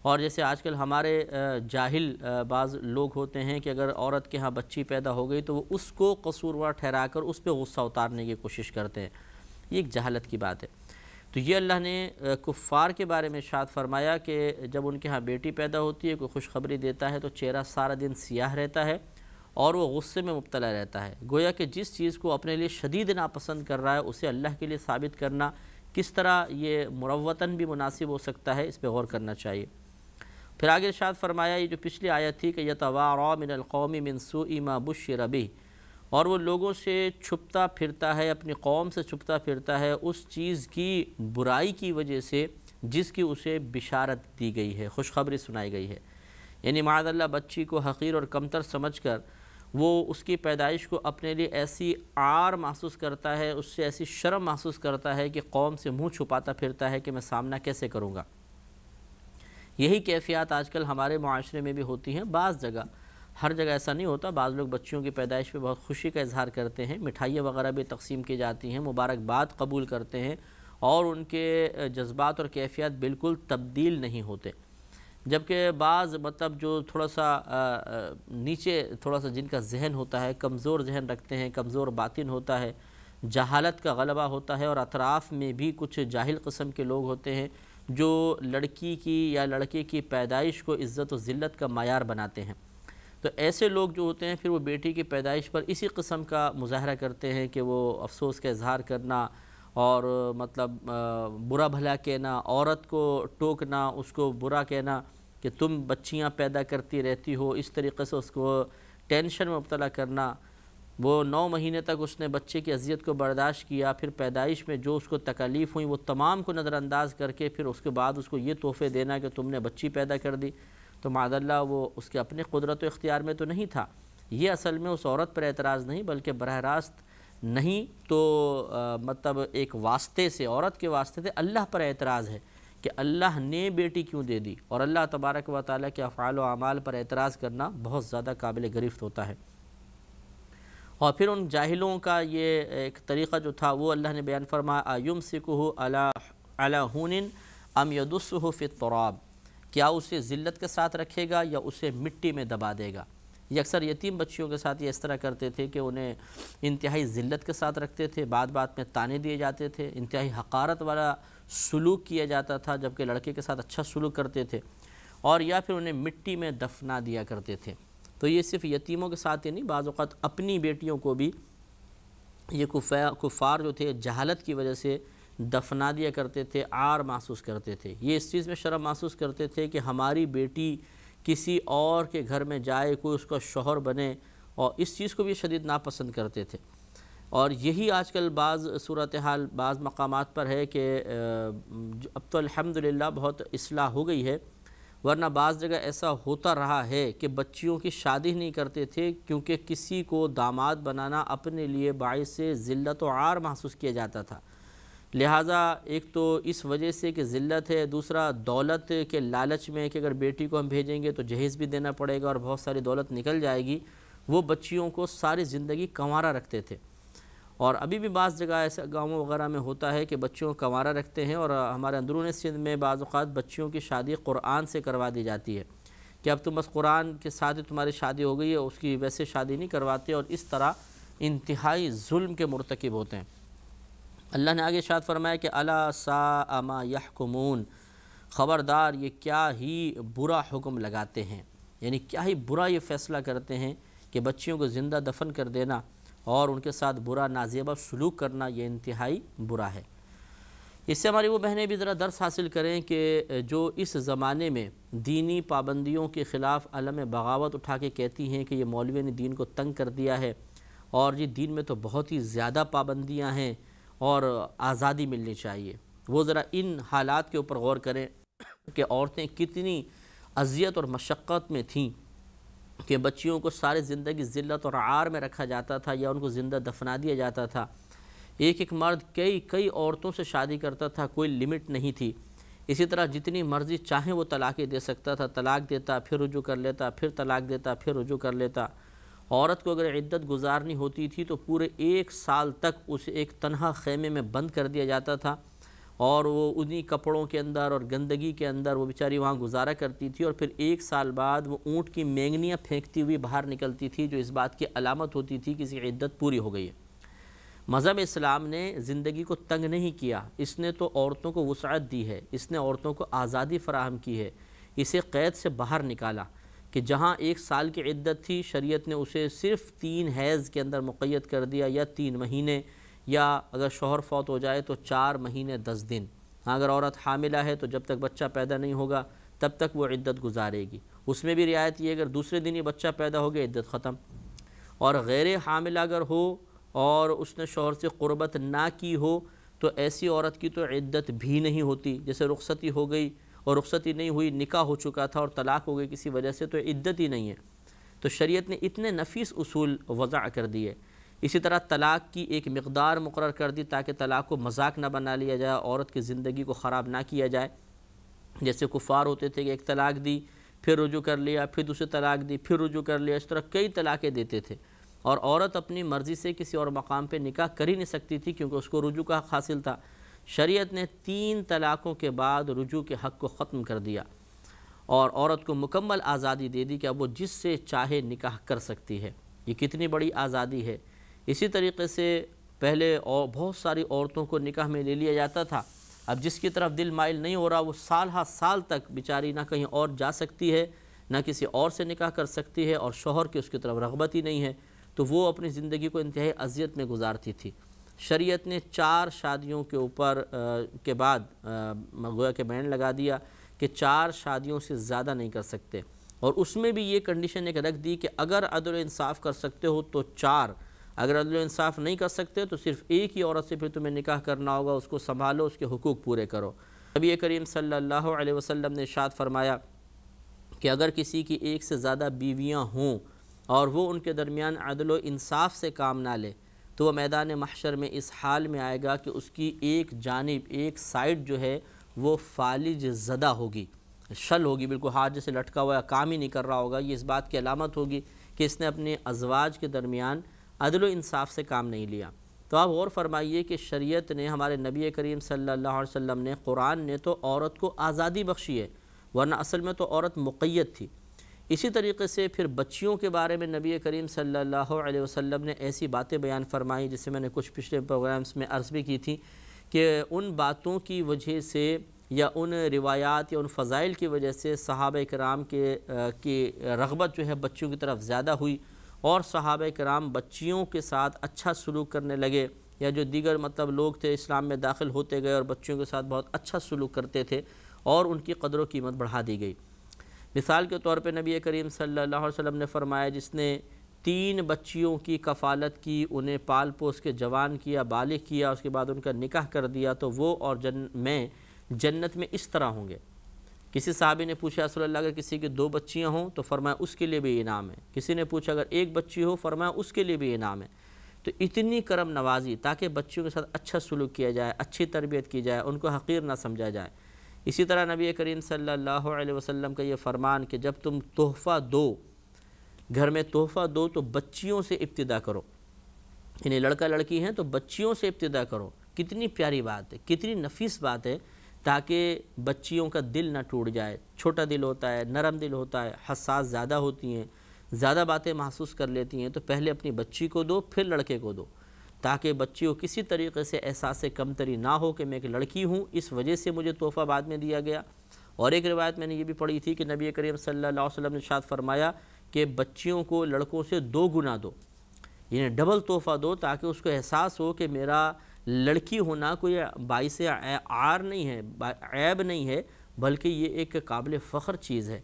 اور جیسے آج کل ہمارے جاہل بعض لوگ ہوتے ہیں کہ اگر عورت کے ہاں بچی پیدا ہو گئی تو وہ اس کو قصوروار ٹھہرا کر اس پہ غصہ اتارنے کی کوشش کرتے ہیں، یہ ایک جہالت کی بات ہے۔ تو یہ اللہ نے کفار کے بارے میں ارشاد فرمایا کہ جب ان کے ہاں بیٹی پیدا ہوتی ہے، کوئی خوشخبری دیتا ہے تو چہرہ سارا دن سیاہ رہتا ہے اور وہ غصے میں مبتلا رہتا ہے۔ گویا کہ جس چیز کو اپنے لیے شدید ناپسند کر رہا ہے اسے اللہ کے لیے ثابت کرنا کس طرح یہ مروتاً بھی مناسب ہو سکتا ہے، اس پہ غور کرنا چاہیے۔ پھر آگے ارشاد فرمایا، یہ جو پچھلی آیت تھی کہ یتوارا من القوم من سوء ما بشر بہ، اور وہ لوگوں سے چھپتا پھرتا ہے، اپنی قوم سے چھپتا پھرتا ہے اس چیز کی برائی کی وجہ سے جس کی اسے بشارت دی گئی ہے، خوشخبری سنائی گئی ہے۔ یعنی معاذ اللہ بچی کو حقیر اور کمتر سمجھ کر وہ اس کی پیدائش کو اپنے لیے ایسی عار محسوس کرتا ہے، اس سے ایسی شرم محسوس کرتا ہے کہ قوم سے منہ چھپاتا پھرتا ہے کہ میں سامنا کیسے کروں گا۔ یہی کیفیات آج کل ہمارے معاشرے میں بھی ہوتی ہیں، بعض جگہ، ہر جگہ ایسا نہیں ہوتا، بعض لوگ بچیوں کی پیدائش پہ بہت خوشی کا اظہار کرتے ہیں، مٹھائیاں وغیرہ بھی تقسیم کی جاتی ہیں، مبارکباد قبول کرتے ہیں، اور ان کے جذبات اور کیفیات بالکل تبدیل نہیں ہوتے۔ جبکہ بعض مطلب جو تھوڑا سا نیچے تھوڑا سا جن کا ذہن ہوتا ہے، کمزور ذہن رکھتے ہیں، کمزور باطن ہوتا ہے، جہالت کا غلبہ ہوتا ہے، اور اطراف میں بھی کچھ جاہل قسم کے لوگ ہوتے ہیں جو لڑکی کی یا لڑکے کی پیدائش کو عزت و ذلت کا معیار بناتے ہیں۔ تو ایسے لوگ جو ہوتے ہیں پھر وہ بیٹی کی پیدائش پر اسی قسم کا مظاہرہ کرتے ہیں کہ وہ افسوس کا اظہار کرنا اور مطلب برا بھلا کہنا، عورت کو ٹوکنا، اس کو برا کہنا کہ تم بچیاں پیدا کرتی رہتی ہو، اس طریقے سے اس کو ٹینشن میں مبتلا کرنا۔ وہ 9 مہینے تک اس نے بچے کی اذیت کو برداشت کیا، پھر پیدائش میں جو اس کو تکالیف ہوئی وہ تمام کو نظر انداز کر کے پھر اس کے بعد اس کو یہ تحفے دینا کہ تم نے بچی پیدا کر دی، تو معاذ اللہ وہ اس کے اپنے قدرت و اختیار میں تو نہیں تھا۔ یہ اصل میں اس عورت پر اعتراض نہیں بلکہ براہ راست نہیں تو مطلب ایک واسطے سے، عورت کے واسطے سے اللہ پر اعتراض ہے کہ اللہ نے بیٹی کیوں دے دی، اور اللہ تبارک و تعالیٰ کے افعال و اعمال پر اعتراض کرنا بہت زیادہ قابل گرفت ہوتا ہے۔ اور پھر ان جاہلوں کا یہ ایک طریقہ جو تھا وہ اللہ نے بیان فرمایا ایمسکہ علی ہون ام یدسہ فی التراب، کیا اسے ذلت کے ساتھ رکھے گا یا اسے مٹی میں دبا دے گا۔ یہ اکثر یتیم بچیوں کے ساتھ یہ اس طرح کرتے تھے کہ انہیں انتہائی ذلت کے ساتھ رکھتے تھے، بات بات میں تانے دیے جاتے تھے، انتہائی حقارت والا سلوک کیا جاتا تھا، جبکہ لڑکے کے ساتھ اچھا سلوک کرتے تھے، اور یا پھر انہیں مٹی میں دفنا دیا کرتے تھے۔ تو یہ صرف یتیموں کے ساتھ ہی نہیں، بعض اوقات اپنی بیٹیوں کو بھی یہ کفار جو تھے جہالت کی وجہ سے دفنا دیا کرتے تھے، عار محسوس کرتے تھے، یہ اس چیز میں شرم محسوس کرتے تھے کہ ہماری بیٹی کسی اور کے گھر میں جائے، کوئی اس کا شوہر بنے، اور اس چیز کو بھی شدید ناپسند کرتے تھے۔ اور یہی آج کل بعض صورتحال بعض مقامات پر ہے کہ اب تو الحمدللہ بہت اصلاح ہو گئی ہے، ورنہ بعض جگہ ایسا ہوتا رہا ہے کہ بچیوں کی شادی نہیں کرتے تھے کیونکہ کسی کو داماد بنانا اپنے لیے باعث ذلت و عار محسوس کیا جاتا تھا۔ لہٰذا ایک تو اس وجہ سے کہ ذلت ہے، دوسرا دولت کے لالچ میں کہ اگر بیٹی کو ہم بھیجیں گے تو جہیز بھی دینا پڑے گا اور بہت ساری دولت نکل جائے گی، وہ بچیوں کو ساری زندگی کنوارا رکھتے تھے۔ اور ابھی بھی بعض جگہ ایسا گاؤں وغیرہ میں ہوتا ہے کہ بچیوں کو کنوارا رکھتے ہیں، اور ہمارے اندرون سندھ میں بعض اوقات بچیوں کی شادی قرآن سے کروا دی جاتی ہے کہ اب تم بس قرآن کے ساتھ تمہاری شادی ہو گئی ہے، اس کی ویسے شادی نہیں کرواتے، اور اس طرح انتہائی ظلم کے مرتکب ہوتے ہیں۔ اللہ نے آگے ارشاد فرمایا کہ الا ساء ما یحکمون، خبردار یہ کیا ہی برا حکم لگاتے ہیں، یعنی کیا ہی برا یہ فیصلہ کرتے ہیں کہ بچیوں کو زندہ دفن کر دینا اور ان کے ساتھ برا نازیبہ سلوک کرنا، یہ انتہائی برا ہے۔ اس سے ہماری وہ بہنیں بھی ذرا درس حاصل کریں کہ جو اس زمانے میں دینی پابندیوں کے خلاف علم بغاوت اٹھا کے کہتی ہیں کہ یہ مولوی نے دین کو تنگ کر دیا ہے، اور یہ دین میں تو بہت ہی زیادہ پابندیاں ہیں اور آزادی ملنی چاہیے، وہ ذرا ان حالات کے اوپر غور کریں کہ عورتیں کتنی اذیت اور مشقت میں تھیں کہ بچیوں کو سارے زندگی ذلت اور عار میں رکھا جاتا تھا یا ان کو زندہ دفنا دیا جاتا تھا۔ ایک ایک مرد کئی عورتوں سے شادی کرتا تھا، کوئی لمٹ نہیں تھی۔ اسی طرح جتنی مرضی چاہیں وہ طلاقیں دے سکتا تھا، طلاق دیتا پھر رجوع کر لیتا، پھر طلاق دیتا پھر رجوع کر لیتا۔ عورت کو اگر عدت گزارنی ہوتی تھی تو پورے 1 سال تک اسے ایک تنہا خیمے میں بند کر دیا جاتا تھا، اور وہ انہی کپڑوں کے اندر اور گندگی کے اندر وہ بیچاری وہاں گزارا کرتی تھی، اور پھر 1 سال بعد وہ اونٹ کی مینگنیاں پھینکتی ہوئی باہر نکلتی تھی، جو اس بات کی علامت ہوتی تھی کہ کسی عدت پوری ہو گئی ہے۔ مذہب اسلام نے زندگی کو تنگ نہیں کیا، اس نے تو عورتوں کو وسعت دی ہے، اس نے عورتوں کو آزادی فراہم کی ہے، اسے قید سے باہر نکالا کہ جہاں 1 سال کی عدت تھی، شریعت نے اسے صرف 3 حیض کے اندر مقید کر دیا، یا 3 مہینے، یا اگر شوہر فوت ہو جائے تو 4 مہینے 10 دن۔ اگر عورت حاملہ ہے تو جب تک بچہ پیدا نہیں ہوگا تب تک وہ عدت گزارے گی۔ اس میں بھی رعایت یہ، اگر دوسرے دن ہی بچہ پیدا ہو گیا عدت ختم۔ اور غیر حاملہ اگر ہو اور اس نے شوہر سے قربت نہ کی ہو تو ایسی عورت کی تو عدت بھی نہیں ہوتی، جیسے رخصتی ہو گئی اور رخصتی نہیں ہوئی، نکاح ہو چکا تھا اور طلاق ہو گئی کسی وجہ سے، تو عدت ہی نہیں ہے۔ تو شریعت نے اتنے نفیس اصول وضع کر دیے۔ اسی طرح طلاق کی ایک مقدار مقرر کر دی تاکہ طلاق کو مذاق نہ بنا لیا جائے، عورت کی زندگی کو خراب نہ کیا جائے۔ جیسے کفار ہوتے تھے کہ ایک طلاق دی پھر رجوع کر لیا، پھر دوسری طلاق دی پھر رجوع کر لیا، اس طرح کئی طلاقیں دیتے تھے، اور عورت اپنی مرضی سے کسی اور مقام پہ نکاح کر ہی نہیں سکتی تھی کیونکہ اس کو رجوع کا حق حاصل تھا۔ شریعت نے 3 طلاقوں کے بعد رجوع کے حق کو ختم کر دیا اور عورت کو مکمل آزادی دے دی کہ اب وہ جس سے چاہے نکاح کر سکتی ہے۔ یہ کتنی بڑی آزادی ہے۔ اسی طریقے سے پہلے بہت ساری عورتوں کو نکاح میں لے لیا جاتا تھا، اب جس کی طرف دل مائل نہیں ہو رہا وہ سال ہا سال تک بیچاری نہ کہیں اور جا سکتی ہے، نہ کسی اور سے نکاح کر سکتی ہے، اور شوہر کی اس کی طرف رغبت ہی نہیں ہے، تو وہ اپنی زندگی کو انتہائی اذیت میں گزارتی تھی۔ شریعت نے 4 شادیوں کے اوپر کے بعد گویا کہ بین لگا دیا کہ 4 شادیوں سے زیادہ نہیں کر سکتے، اور اس میں بھی یہ کنڈیشن ایک رکھ دی کہ اگر عدل و انصاف کر سکتے ہو تو 4، اگر عدل و انصاف نہیں کر سکتے تو صرف ایک ہی عورت سے پھر تمہیں نکاح کرنا ہوگا، اس کو سنبھالو، اس کے حقوق پورے کرو۔ نبی کریم صلی اللہ علیہ وسلم نے ارشاد فرمایا کہ اگر کسی کی 1 سے زیادہ بیویاں ہوں اور وہ ان کے درمیان عدل و انصاف سے کام نہ لے تو وہ میدان محشر میں اس حال میں آئے گا کہ اس کی ایک جانب، ایک سائڈ جو ہے وہ فالج زدہ ہوگی، شل ہوگی، بالکل ہاتھ جیسے لٹکا ہوا ہے، کام ہی نہیں کر رہا ہوگا۔ یہ اس بات کی علامت ہوگی کہ اس نے اپنے ازواج کے درمیان عدل و انصاف سے کام نہیں لیا۔ تو آپ غور فرمائیے کہ شریعت نے، ہمارے نبی کریم صلی اللہ علیہ وسلم نے، قرآن نے تو عورت کو آزادی بخشی ہے، ورنہ اصل میں تو عورت مقید تھی۔ اسی طریقے سے پھر بچیوں کے بارے میں نبی کریم صلی اللہ علیہ وسلم نے ایسی باتیں بیان فرمائی جسے میں نے کچھ پچھلے پروگرامز میں عرض بھی کی تھی کہ ان باتوں کی وجہ سے یا ان روایات یا ان فضائل کی وجہ سے صحابہ کرام کی رغبت جو ہے بچیوں کی طرف زیادہ ہوئی، اور صحابہ کرام بچیوں کے ساتھ اچھا سلوک کرنے لگے، یا جو دیگر لوگ تھے اسلام میں داخل ہوتے گئے اور بچیوں کے ساتھ بہت اچھا سلوک کرتے تھے، اور ان کی قدر و قیمت بڑھا دی گئی۔ مثال کے طور پہ نبی کریم صلی اللہ علیہ وسلم نے فرمایا جس نے 3 بچیوں کی کفالت کی، انہیں پال پوس کے جوان کیا، بالغ کیا، اس کے بعد ان کا نکاح کر دیا، تو وہ اور میں جنت میں اس طرح ہوں گے کسی صحابی نے پوچھا رسول اللہ اگر کسی کی 2 بچیاں ہوں تو فرمایا اس کے لیے بھی انعام ہے. کسی نے پوچھا اگر 1 بچی ہو فرمایا اس کے لیے بھی انعام ہے. تو اتنی کرم نوازی تاکہ بچیوں کے ساتھ اچھا سلوک کیا جائے، اچھی تربیت کی جائے، ان کو حقیر نہ سمجھا جائے. اسی طرح نبی کریم صلی اللہ علیہ وسلم کا یہ فرمان کہ جب تم تحفہ دو، گھر میں تحفہ دو تو بچیوں سے ابتدا کرو. یعنی لڑکا لڑکی ہیں تو بچیوں سے ابتدا کرو. کتنی پیاری بات ہے، کتنی نفیس بات ہے، تاکہ بچیوں کا دل نہ ٹوٹ جائے. چھوٹا دل ہوتا ہے، نرم دل ہوتا ہے، حساس زیادہ ہوتی ہیں، زیادہ باتیں محسوس کر لیتی ہیں. تو پہلے اپنی بچی کو دو پھر لڑکے کو دو، تاکہ بچی کو کسی طریقے سے احساس کمتری نہ ہو کہ میں ایک لڑکی ہوں اس وجہ سے مجھے تحفہ بعد میں دیا گیا. اور ایک روایت میں نے یہ بھی پڑھی تھی کہ نبی کریم صلی اللہ علیہ وسلم نے ارشاد فرمایا کہ بچیوں کو لڑکوں سے 2 گنا دو، یعنی ڈبل تحفہ دو، تاکہ اس کو احساس ہو کہ میرا لڑکی ہونا کوئی باعث عار نہیں ہے، عیب نہیں ہے، بلکہ یہ ایک قابل فخر چیز ہے،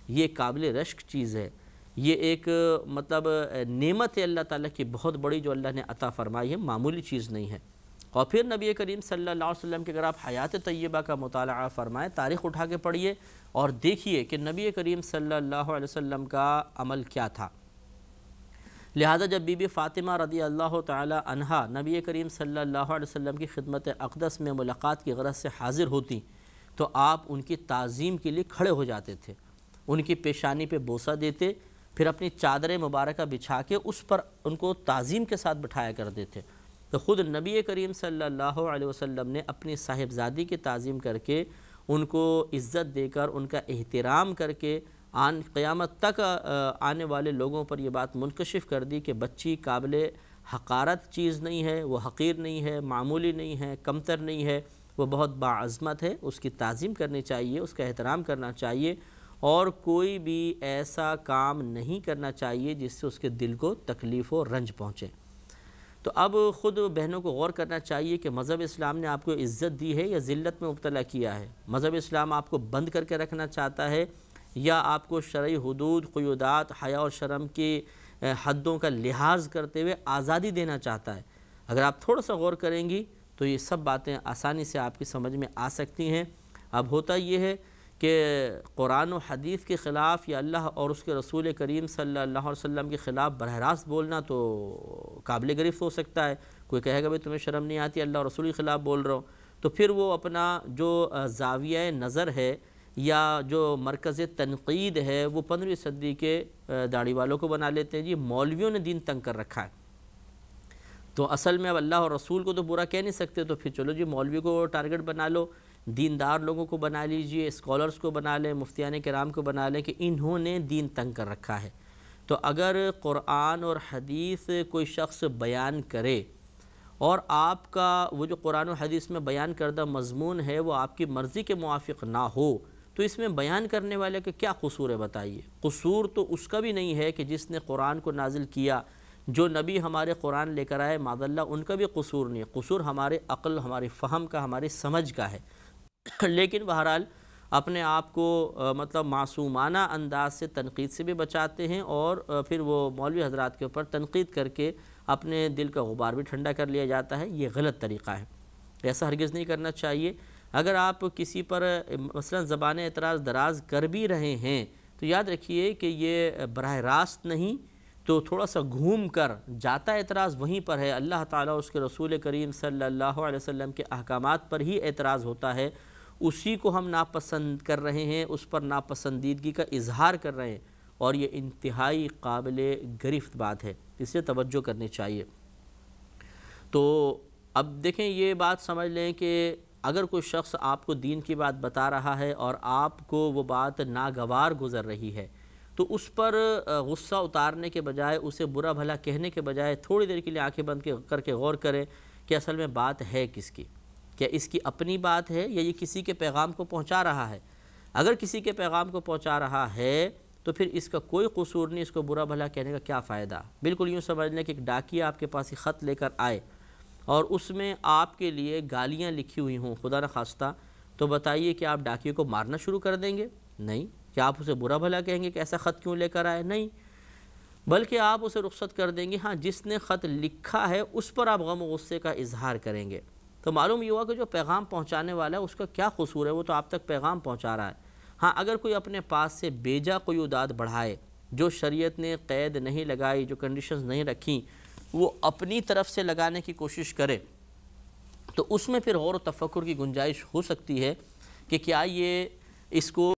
یہ قابل رشک چیز ہے، یہ ایک مطلب نعمت ہے اللہ تعالیٰ کی بہت بڑی جو اللہ نے عطا فرمائی ہے، معمولی چیز نہیں ہے. اور پھر نبی کریم صلی اللہ علیہ وسلم کے اگر آپ حیات طیبہ کا مطالعہ فرمائیں، تاریخ اٹھا کے پڑھیے اور دیکھیے کہ نبی کریم صلی اللہ علیہ وسلم کا عمل کیا تھا. لہذا جب بی بی فاطمہ رضی اللہ تعالی عنہا نبی کریم صلی اللہ علیہ وسلم کی خدمت اقدس میں ملاقات کی غرض سے حاضر ہوتی تو آپ ان کی تعظیم کے لیے کھڑے ہو جاتے تھے، ان کی پیشانی پہ بوسہ دیتے، پھر اپنی چادر مبارکہ بچھا کے اس پر ان کو تعظیم کے ساتھ بٹھایا کرتے تھے. تو خود نبی کریم صلی اللہ علیہ وسلم نے اپنی صاحبزادی کی تعظیم کر کے، ان کو عزت دے کر، ان کا احترام کر کے قیامت تک آنے والے لوگوں پر یہ بات منکشف کر دی کہ بچی قابل حقارت چیز نہیں ہے، وہ حقیر نہیں ہے، معمولی نہیں ہے، کمتر نہیں ہے، وہ بہت باعظمت ہے. اس کی تعظیم کرنی چاہیے، اس کا احترام کرنا چاہیے، اور کوئی بھی ایسا کام نہیں کرنا چاہیے جس سے اس کے دل کو تکلیف و رنج پہنچے. تو اب خود بہنوں کو غور کرنا چاہیے کہ مذہب اسلام نے آپ کو عزت دی ہے یا ذلت میں مبتلا کیا ہے. مذہب اسلام آپ کو بند کر کے رکھنا چاہتا ہے یا آپ کو شرعی حدود، قیودات، حیا اور شرم کی حدوں کا لحاظ کرتے ہوئے آزادی دینا چاہتا ہے. اگر آپ تھوڑا سا غور کریں گی تو یہ سب باتیں آسانی سے آپ کی سمجھ میں آ سکتی ہیں. اب ہوتا یہ ہے کہ قرآن و حدیث کے خلاف یا اللہ اور اس کے رسول کریم صلی اللہ علیہ وسلم کے خلاف براہ راست بولنا تو قابل گرفت ہو سکتا ہے. کوئی کہے گا بھئی تمہیں شرم نہیں آتی، اللہ اور رسول کے خلاف بول رہا ہوں، تو پھر وہ اپنا جو زاویہ نظر ہے یا جو مرکز تنقید ہے وہ 15ویں صدی کے داڑھی والوں کو بنا لیتے ہیں. جی مولویوں نے دین تنگ کر رکھا ہے، تو اصل میں اب اللہ اور رسول کو تو برا کہہ نہیں سکتے، تو پھر چلو جی مولوی کو ٹارگٹ بنا لو، دیندار لوگوں کو بنا لیجئے، اسکالرز کو بنا لیں، مفتیان کرام کو بنا لیں کہ انہوں نے دین تنگ کر رکھا ہے. تو اگر قرآن اور حدیث کوئی شخص بیان کرے اور آپ کا وہ جو قرآن و حدیث میں بیان کردہ مضمون ہے وہ آپ کی مرضی کے موافق نہ ہو، تو اس میں بیان کرنے والے کا کیا قصور ہے بتائیے؟ قصور تو اس کا بھی نہیں ہے کہ جس نے قرآن کو نازل کیا، جو نبی ہمارے قرآن لے کر آئے معاذ اللہ، ان کا بھی قصور نہیں ہے. قصور ہمارے عقل، ہماری فہم کا، ہماری سمجھ کا ہے. لیکن بہرحال اپنے آپ کو مطلب معصومانہ انداز سے تنقید سے بھی بچاتے ہیں، اور پھر وہ مولوی حضرات کے اوپر تنقید کر کے اپنے دل کا غبار بھی ٹھنڈا کر لیا جاتا ہے. یہ غلط طریقہ ہے، ایسا ہرگز نہیں کرنا چاہیے. اگر آپ کسی پر مثلا زبان اعتراض دراز کر بھی رہے ہیں تو یاد رکھیے کہ یہ براہ راست نہیں، تو تھوڑا سا گھوم کر جاتا اعتراض وہیں پر ہے. اللہ تعالیٰ اس کے رسول کریم صلی اللہ علیہ وسلم کے احکامات پر ہی اعتراض ہوتا ہے، اسی کو ہم ناپسند کر رہے ہیں، اس پر ناپسندیدگی کا اظہار کر رہے ہیں، اور یہ انتہائی قابل گرفت بات ہے، اس سے توجہ کرنی چاہیے. تو اب دیکھیں یہ بات سمجھ لیں کہ اگر کوئی شخص آپ کو دین کی بات بتا رہا ہے اور آپ کو وہ بات ناگوار گزر رہی ہے، تو اس پر غصہ اتارنے کے بجائے، اسے برا بھلا کہنے کے بجائے تھوڑی دیر کے لیے آنکھیں بند کر کے غور کریں کہ اصل میں بات ہے کس کی. کیا اس کی اپنی بات ہے یا یہ کسی کے پیغام کو پہنچا رہا ہے؟ اگر کسی کے پیغام کو پہنچا رہا ہے تو پھر اس کا کوئی قصور نہیں، اس کو برا بھلا کہنے کا کیا فائدہ؟ بالکل یوں سمجھ لیں کہ ایک ڈاکیا آپ کے پاس ایک خط لے کر آئے اور اس میں آپ کے لیے گالیاں لکھی ہوئی ہوں خدا نخواستہ، تو بتائیے کہ آپ ڈاکیے کو مارنا شروع کر دیں گے؟ نہیں. کیا آپ اسے برا بھلا کہیں گے کہ ایسا خط کیوں لے کر آئے؟ نہیں، بلکہ آپ اسے رخصت کر دیں گے. ہاں، جس نے خط لکھا ہے اس پر آپ غم و غصے کا اظہار کریں گے. تو معلوم یہ ہوا کہ جو پیغام پہنچانے والا ہے اس کا کیا قصور ہے، وہ تو آپ تک پیغام پہنچا رہا ہے. ہاں اگر کوئی اپنے پاس سے بیجا کوئی اعداد بڑھائے جو شریعت نے قید نہیں لگائی، جو کنڈیشنز نہیں رکھی، وہ اپنی طرف سے لگانے کی کوشش کرے تو اس میں پھر غور و تفکر کی گنجائش ہو سکتی ہے کہ کیا یہ اس کو